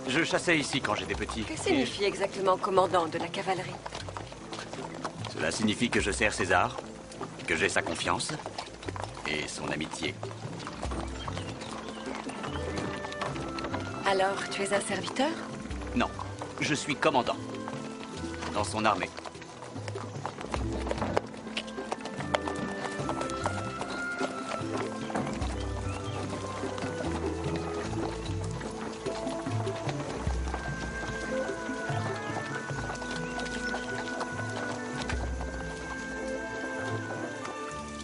Je chassais ici quand j'étais petit. Que signifie exactement commandant de la cavalerie? Cela signifie que je sers César, que j'ai sa confiance et son amitié. Alors, tu es un serviteur? Non, je suis commandant. Dans son armée.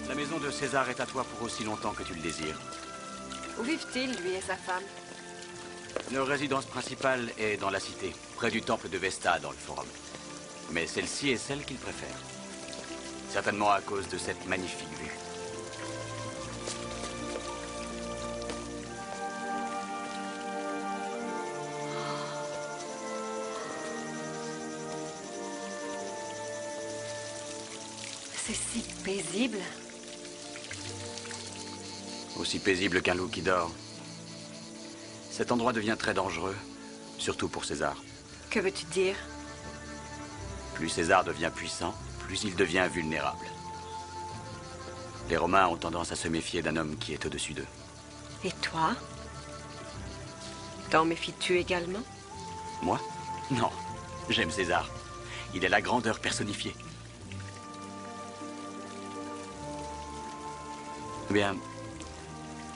La maison de César est à toi pour aussi longtemps que tu le désires. Où vivent-ils, lui et sa femme? Leur résidence principale est dans la cité, près du temple de Vesta, dans le forum. Mais celle-ci est celle qu'ils préfèrent. Certainement à cause de cette magnifique vue. C'est si paisible. Aussi paisible qu'un loup qui dort. Cet endroit devient très dangereux, surtout pour César. Que veux-tu dire? Plus César devient puissant, plus il devient vulnérable. Les Romains ont tendance à se méfier d'un homme qui est au-dessus d'eux. Et toi? T'en méfies-tu également? Moi? Non. J'aime César. Il est la grandeur personnifiée. Bien,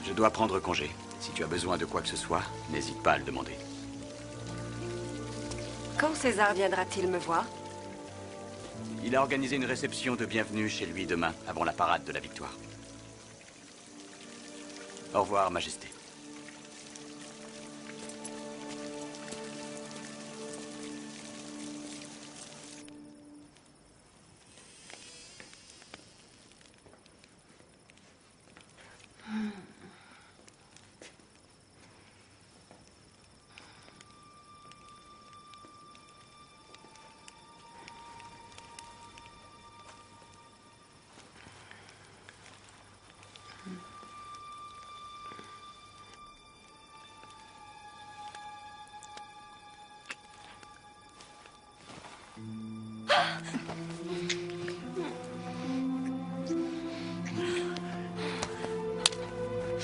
je dois prendre congé. Si tu as besoin de quoi que ce soit, n'hésite pas à le demander. Quand César viendra-t-il me voir? Il a organisé une réception de bienvenue chez lui demain, avant la parade de la victoire. Au revoir, Majesté.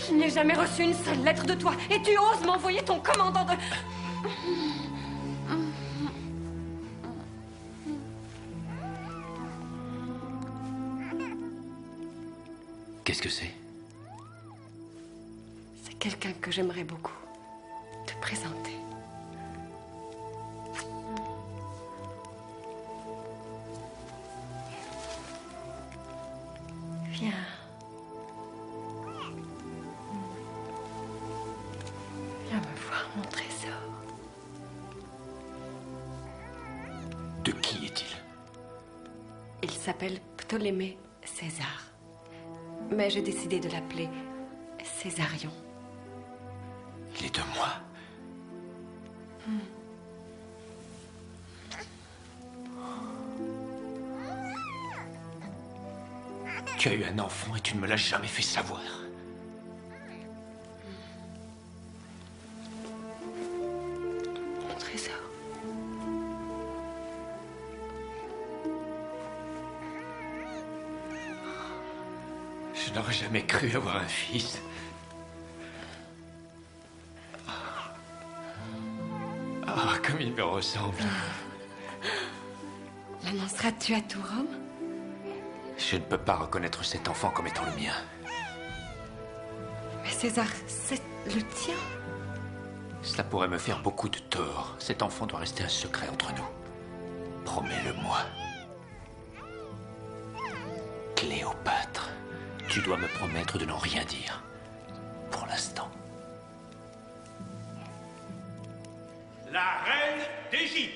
Je n'ai jamais reçu une seule lettre de toi et tu oses m'envoyer ton commandant de... Qu'est-ce que c'est? C'est quelqu'un que j'aimerais beaucoup te présenter. Viens. Viens me voir, mon trésor. De qui est-il? Il s'appelle Ptolémée César. Mais j'ai décidé de l'appeler Césarion. Il est de moi. Tu as eu un enfant et tu ne me l'as jamais fait savoir. Mon trésor. Je n'aurais jamais cru avoir un fils. Ah, comme il me ressemble. L'annonceras-tu à tout Rome? Je ne peux pas reconnaître cet enfant comme étant le mien. Mais César, c'est le tien. Cela pourrait me faire beaucoup de tort. Cet enfant doit rester un secret entre nous. Promets-le-moi. Cléopâtre, tu dois me promettre de n'en rien dire. Pour l'instant. La reine d'Égypte.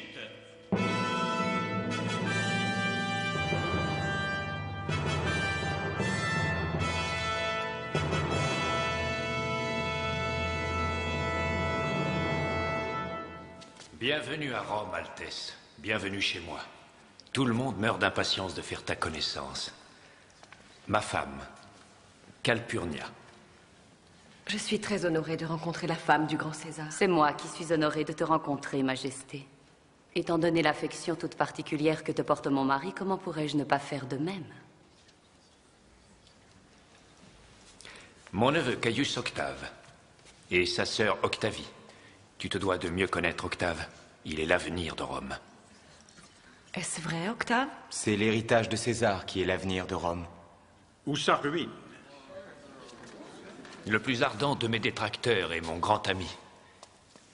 Bienvenue à Rome, Altesse. Bienvenue chez moi. Tout le monde meurt d'impatience de faire ta connaissance. Ma femme, Calpurnia. Je suis très honorée de rencontrer la femme du grand César. C'est moi qui suis honorée de te rencontrer, Majesté. Étant donné l'affection toute particulière que te porte mon mari, comment pourrais-je ne pas faire de même? Mon neveu Caius Octave et sa sœur Octavie. Tu te dois de mieux connaître Octave. Il est l'avenir de Rome. Est-ce vrai, Octave? C'est l'héritage de César qui est l'avenir de Rome. Ou sa ruine. Le plus ardent de mes détracteurs est mon grand ami,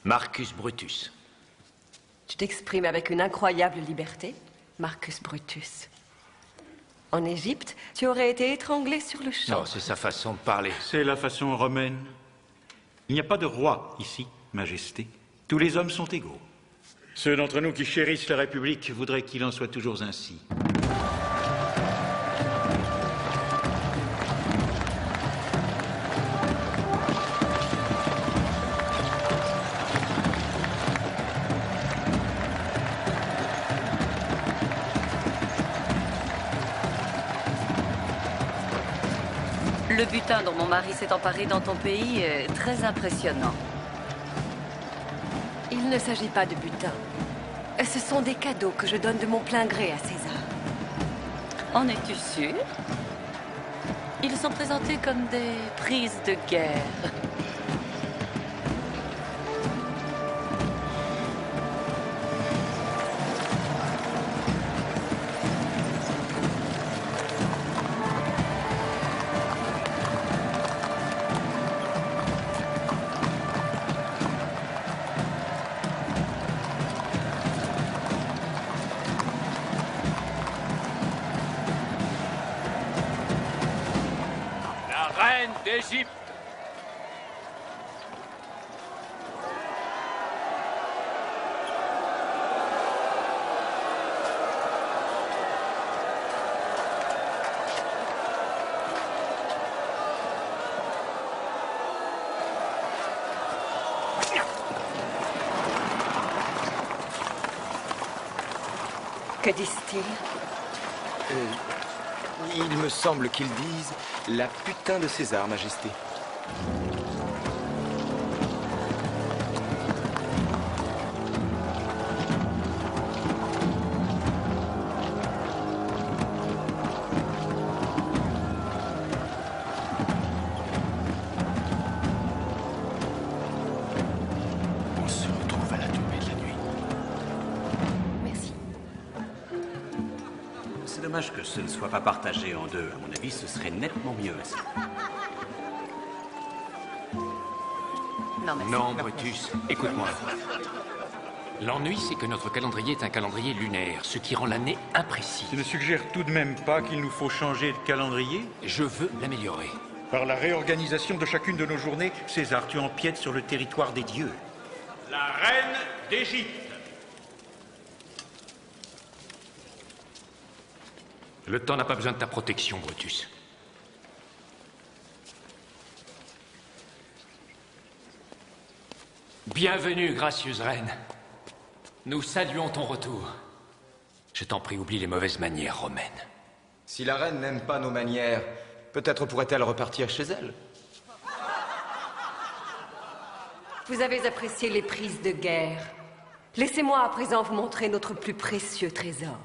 Marcus Brutus. Tu t'exprimes avec une incroyable liberté, Marcus Brutus. En Égypte, tu aurais été étranglé sur le champ. Non, c'est sa façon de parler. C'est la façon romaine. Il n'y a pas de roi ici, Majesté. Tous les hommes sont égaux. Ceux d'entre nous qui chérissent la République voudraient qu'il en soit toujours ainsi. Le butin dont mon mari s'est emparé dans ton pays est très impressionnant. Il ne s'agit pas de butin. Ce sont des cadeaux que je donne de mon plein gré à César. En es-tu sûr? Ils sont présentés comme des prises de guerre. d'Égypte. Que disent-ils? Il me semble qu'ils disent la putain de César, Majesté. On se retrouve à la tombée de la nuit. Merci. C'est dommage que ce ne soit pas partagé en deux. À mon avis, ce serait nettement mieux ainsi. Non, Brutus, écoute-moi. L'ennui, c'est que notre calendrier est un calendrier lunaire, ce qui rend l'année imprécise. Tu ne suggères tout de même pas qu'il nous faut changer de calendrier? Je veux l'améliorer. Par la réorganisation de chacune de nos journées, César, tu empiètes sur le territoire des dieux. La reine d'Égypte. Le temps n'a pas besoin de ta protection, Brutus. Bienvenue, gracieuse reine. Nous saluons ton retour. Je t'en prie, oublie les mauvaises manières romaines. Si la reine n'aime pas nos manières, peut-être pourrait-elle repartir chez elle. Vous avez apprécié les prises de guerre. Laissez-moi à présent vous montrer notre plus précieux trésor.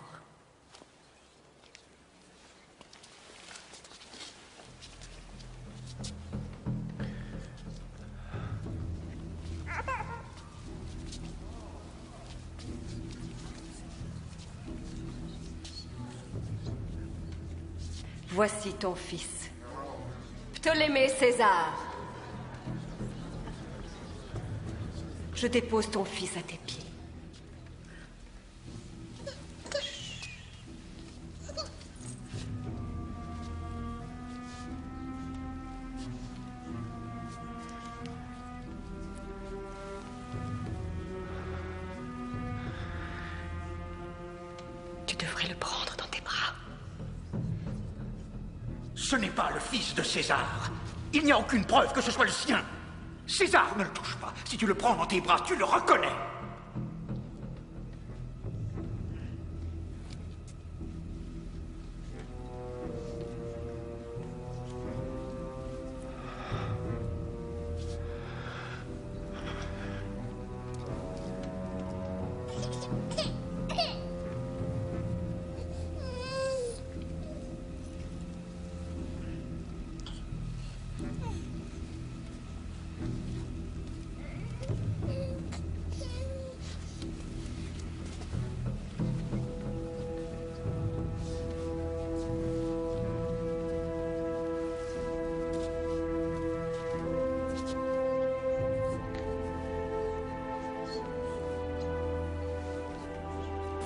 Voici ton fils, Ptolémée César. Je dépose ton fils à tes pieds. Tu devrais le prendre dans tes bras. Ce n'est pas le fils de César. Il n'y a aucune preuve que ce soit le sien. César ne le touche pas. Si tu le prends dans tes bras, tu le reconnais.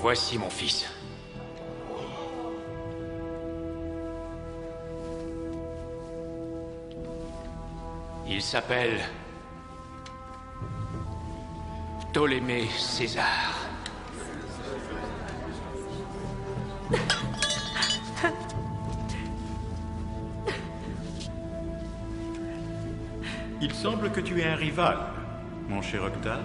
Voici mon fils. Il s'appelle Ptolémée César. Il semble que tu es un rival, mon cher Octave.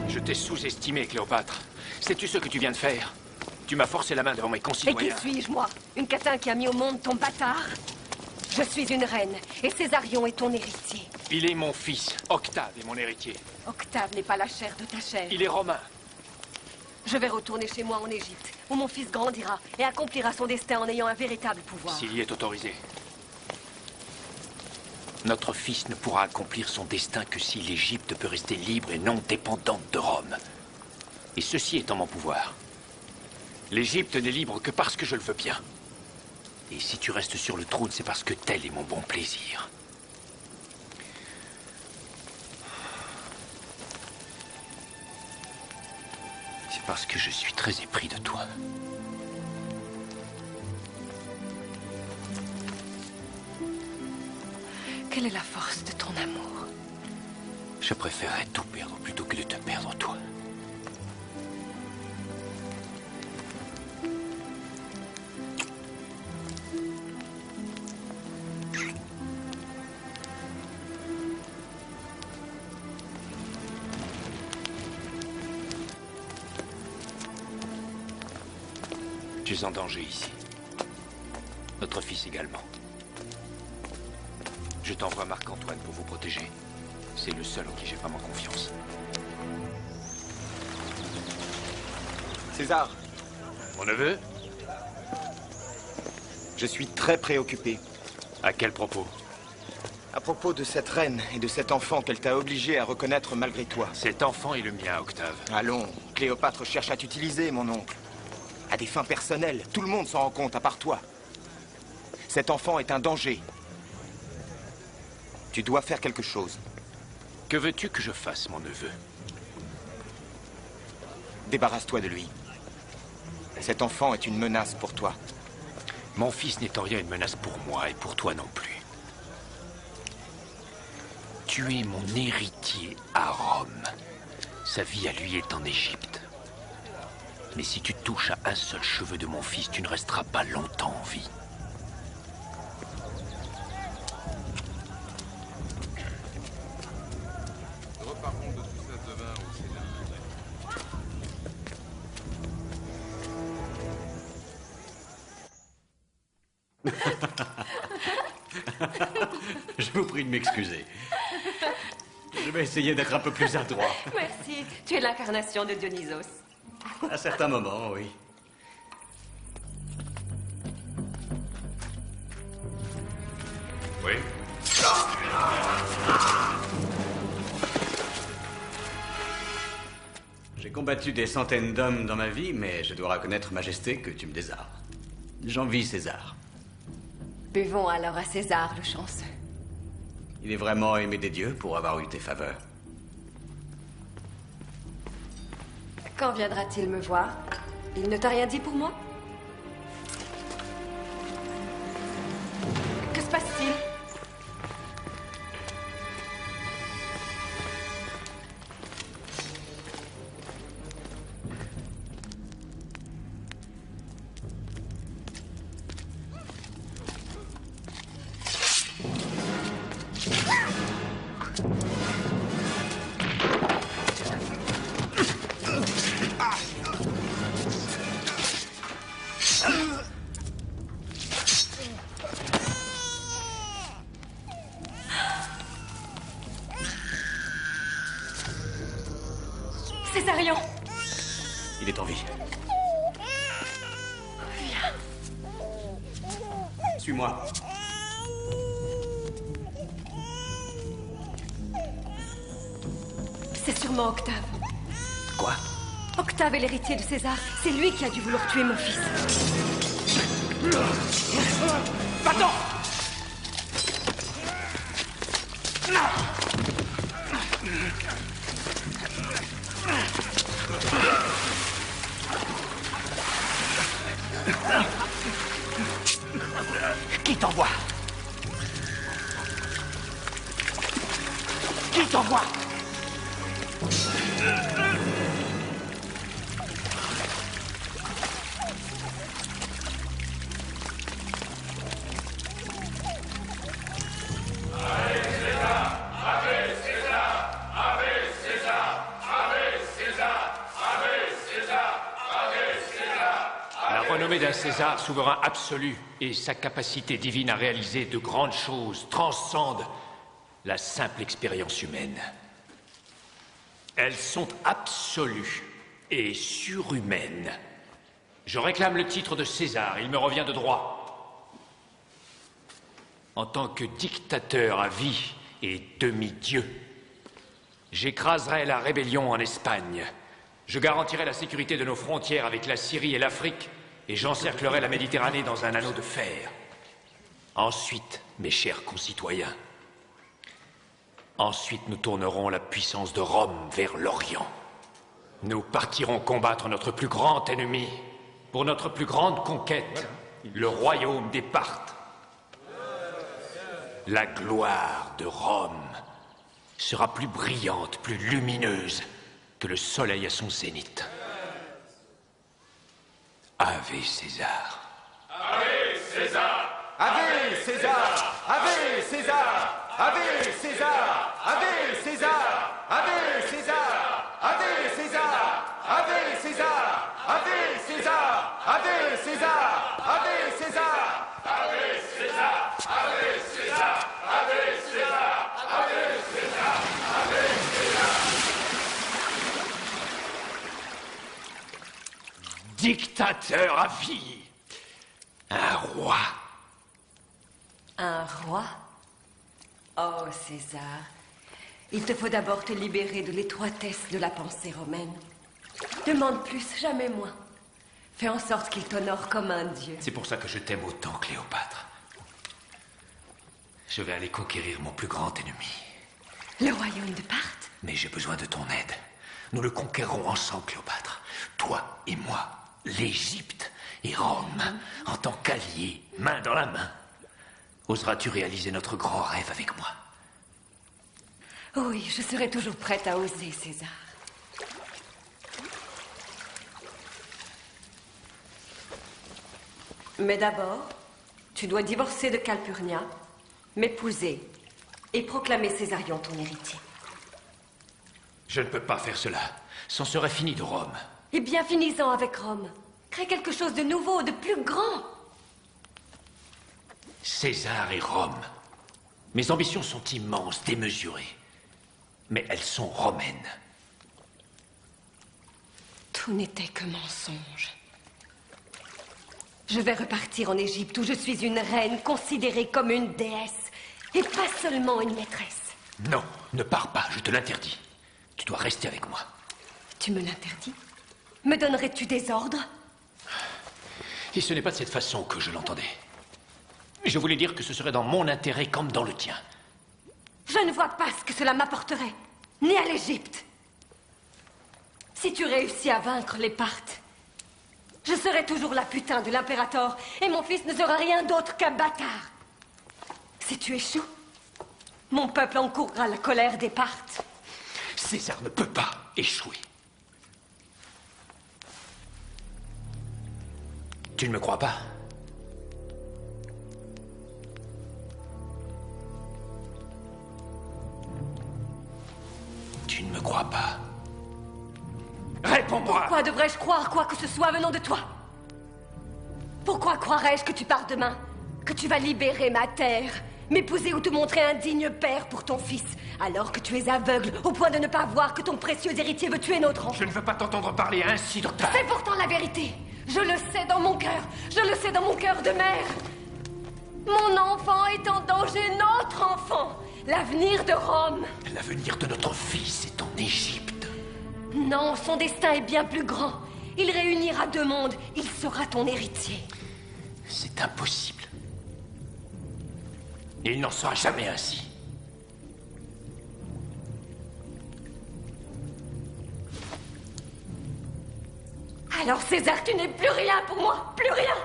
Je t'ai sous-estimé, Cléopâtre. Sais-tu ce que tu viens de faire? Tu m'as forcé la main devant mes Et concitoyens. qui suis-je, moi? Une catin qui a mis au monde ton bâtard? Je suis une reine, et Césarion est ton héritier. Il est mon fils. Octave est mon héritier. Octave n'est pas la chair de ta chair. Il est romain. Je vais retourner chez moi en Égypte, où mon fils grandira et accomplira son destin en ayant un véritable pouvoir. S'il y est autorisé. Notre fils ne pourra accomplir son destin que si l'Égypte peut rester libre et non dépendante de Rome. Et ceci est en mon pouvoir. L'Égypte n'est libre que parce que je le veux bien. Et si tu restes sur le trône, c'est parce que tel est mon bon plaisir. C'est parce que je suis très épris de toi. Quelle est la force de ton amour? Je préférerais tout perdre plutôt que de te perdre toi. Tu es en danger ici. Notre fils également. Je t'envoie Marc-Antoine pour vous protéger. C'est le seul en qui j'ai vraiment confiance. César. Mon neveu? Je suis très préoccupé. À quel propos? À propos de cette reine et de cet enfant qu'elle t'a obligé à reconnaître malgré toi. Cet enfant est le mien, Octave. Allons, Cléopâtre cherche à t'utiliser, mon oncle. À des fins personnelles. Tout le monde s'en rend compte, à part toi. Cet enfant est un danger. Tu dois faire quelque chose. Que veux-tu que je fasse, mon neveu? Débarrasse-toi de lui. Cet enfant est une menace pour toi. Mon fils n'est en rien une menace pour moi et pour toi non plus. Tu es mon héritier à Rome. Sa vie à lui est en Égypte. Mais si tu touches à un seul cheveu de mon fils, tu ne resteras pas longtemps en vie. Je vous prie de m'excuser. Je vais essayer d'être un peu plus adroit. Merci, tu es l'incarnation de Dionysos. À certains moments, oui. Oui. J'ai combattu des centaines d'hommes dans ma vie, mais je dois reconnaître, Majesté, que tu me désarmes. J'envie César. Buvons alors à César, le chanceux. Il est vraiment aimé des dieux pour avoir eu tes faveurs. Quand viendra-t-il me voir? Il ne t'a rien dit pour moi? Que se passe-t-il? Césarion! Il est en vie. Viens. Suis-moi. C'est sûrement Octave. Quoi? Octave est l'héritier de César. C'est lui qui a dû vouloir tuer mon fils. Va-t'en! Qui t'envoie? Qui t'envoie? La renommée d'un César souverain absolu et sa capacité divine à réaliser de grandes choses transcendent la simple expérience humaine. Elles sont absolues et surhumaines. Je réclame le titre de César, il me revient de droit. En tant que dictateur à vie et demi-dieu, j'écraserai la rébellion en Espagne. Je garantirai la sécurité de nos frontières avec la Syrie et l'Afrique, et j'encerclerai la Méditerranée dans un anneau de fer. Ensuite, mes chers concitoyens, ensuite nous tournerons la puissance de Rome vers l'Orient. Nous partirons combattre notre plus grand ennemi. Pour notre plus grande conquête, le royaume des Parthes. La gloire de Rome sera plus brillante, plus lumineuse que le soleil à son zénith. Ave César. Ave César! Ave César! Ave César! Ave César! Ave César! Ave César! Ave César! Ave César! Ave César! Ave César! Ave César! Ave César! Ave César! Ave César! Ave César! Ave César! Dictateur à vie. Un roi. Un roi? Oh, César, il te faut d'abord te libérer de l'étroitesse de la pensée romaine. Demande plus, jamais moins. Fais en sorte qu'il t'honore comme un dieu. C'est pour ça que je t'aime autant, Cléopâtre. Je vais aller conquérir mon plus grand ennemi. Le royaume de Parthe? Mais j'ai besoin de ton aide. Nous le conquérerons ensemble, Cléopâtre. Toi et moi, l'Égypte et Rome, en tant qu'alliés, main dans la main. Oseras-tu réaliser notre grand rêve avec moi? Oui, je serai toujours prête à oser, César. Mais d'abord, tu dois divorcer de Calpurnia, m'épouser et proclamer Césarion ton héritier. Je ne peux pas faire cela. C'en serait fini de Rome. Eh bien, finis-en avec Rome. Crée quelque chose de nouveau, de plus grand. César et Rome. Mes ambitions sont immenses, démesurées. Mais elles sont romaines. Tout n'était que mensonge. Je vais repartir en Égypte où je suis une reine considérée comme une déesse et pas seulement une maîtresse. Non, ne pars pas, je te l'interdis. Tu dois rester avec moi. Tu me l'interdis? Me donnerais-tu des ordres? Et ce n'est pas de cette façon que je l'entendais. Je voulais dire que ce serait dans mon intérêt comme dans le tien. Je ne vois pas ce que cela m'apporterait, ni à l'Égypte. Si tu réussis à vaincre les Parthes, je serai toujours la putain de l'impérator et mon fils ne sera rien d'autre qu'un bâtard. Si tu échoues, mon peuple encourra la colère des Parthes. César ne peut pas échouer. Tu ne me crois pas? Tu ne me crois pas? Réponds-moi! Pourquoi devrais-je croire quoi que ce soit venant de toi? Pourquoi croirais-je que tu pars demain? Que tu vas libérer ma terre, m'épouser ou te montrer un digne père pour ton fils, alors que tu es aveugle au point de ne pas voir que ton précieux héritier veut tuer notre enfant? Je ne veux pas t'entendre parler ainsi, docteur. C'est pourtant la vérité. Je le sais dans mon cœur. Je le sais dans mon cœur de mère. Mon enfant est en danger, notre enfant. L'avenir de Rome. L'avenir de notre fils est en Égypte. Non, son destin est bien plus grand. Il réunira deux mondes. Il sera ton héritier. C'est impossible. Il n'en sera jamais ainsi. Alors César, tu n'es plus rien pour moi. Plus rien.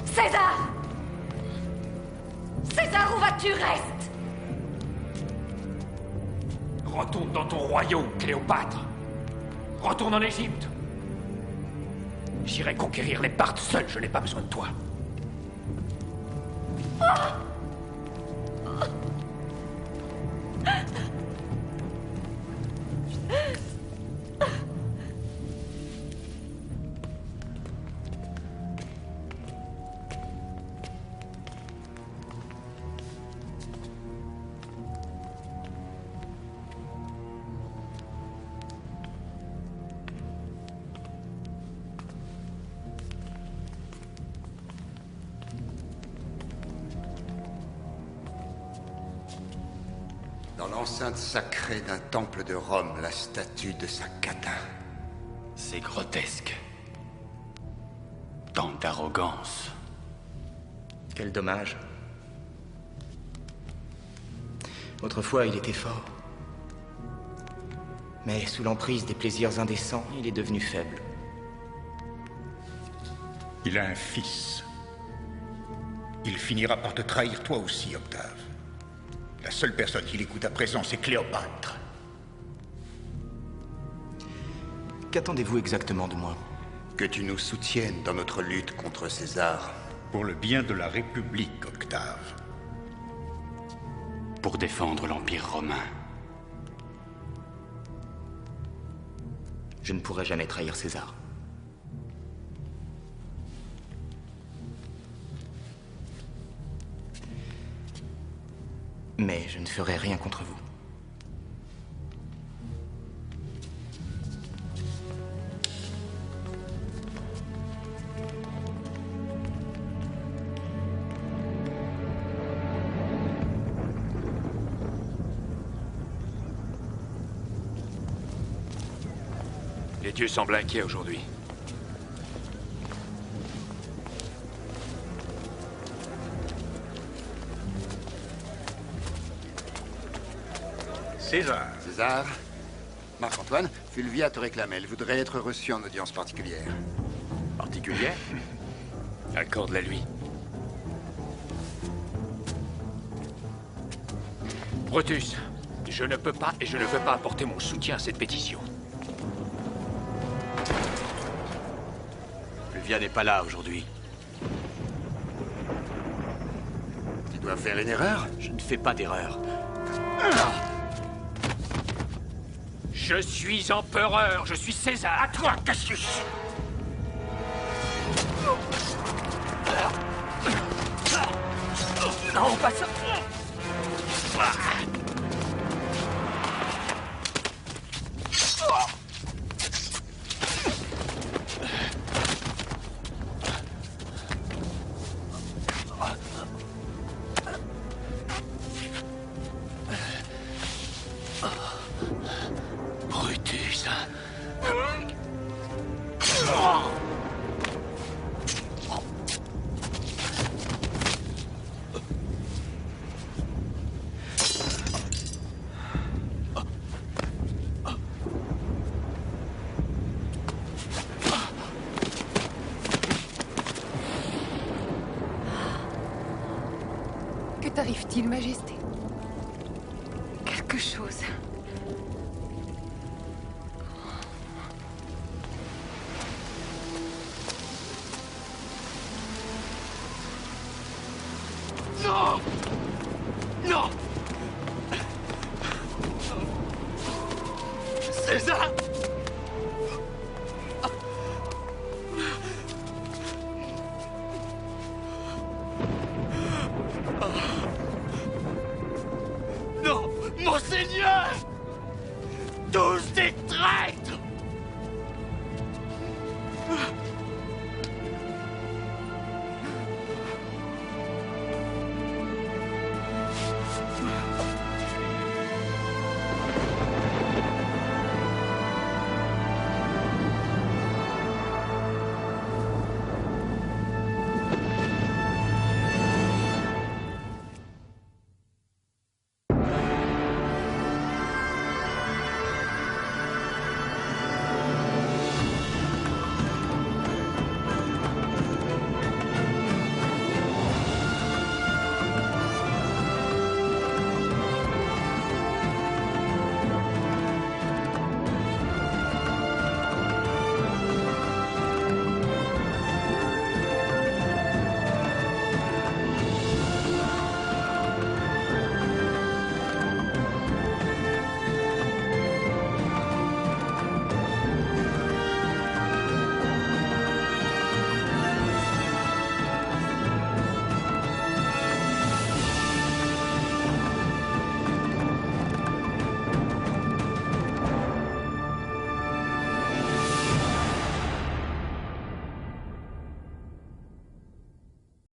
César! César, où vas-tu? Reste! Retourne dans ton royaume, Cléopâtre. Retourne en Égypte. J'irai conquérir les Parthes seul, je n'ai pas besoin de toi. Dans l'enceinte sacrée d'un temple de Rome, la statue de sa catin. C'est grotesque. Tant d'arrogance. Quel dommage. Autrefois, il était fort. Mais sous l'emprise des plaisirs indécents, il est devenu faible. Il a un fils. Il finira par te trahir toi aussi, Octave. La seule personne qui l'écoute à présent, c'est Cléopâtre. Qu'attendez-vous exactement de moi? Que tu nous soutiennes dans notre lutte contre César. Pour le bien de la République, Octave. Pour défendre l'Empire romain. Je ne pourrai jamais trahir César. Mais je ne ferai rien contre vous. Les dieux semblent inquiets aujourd'hui. César. César. Marc-Antoine, Fulvia te réclame. Elle voudrait être reçue en audience particulière. Particulière? Accorde-la lui. Brutus, je ne peux pas et je ne veux pas apporter mon soutien à cette pétition. Fulvia n'est pas là aujourd'hui. Tu dois faire une erreur? Je ne fais pas d'erreur. Je suis empereur, je suis César. À toi, Cassius. Non, pas ça. Brutus. Que t'arrive-t-il, Majesté? Quelque chose. Non! Non! César! Non! Monseigneur!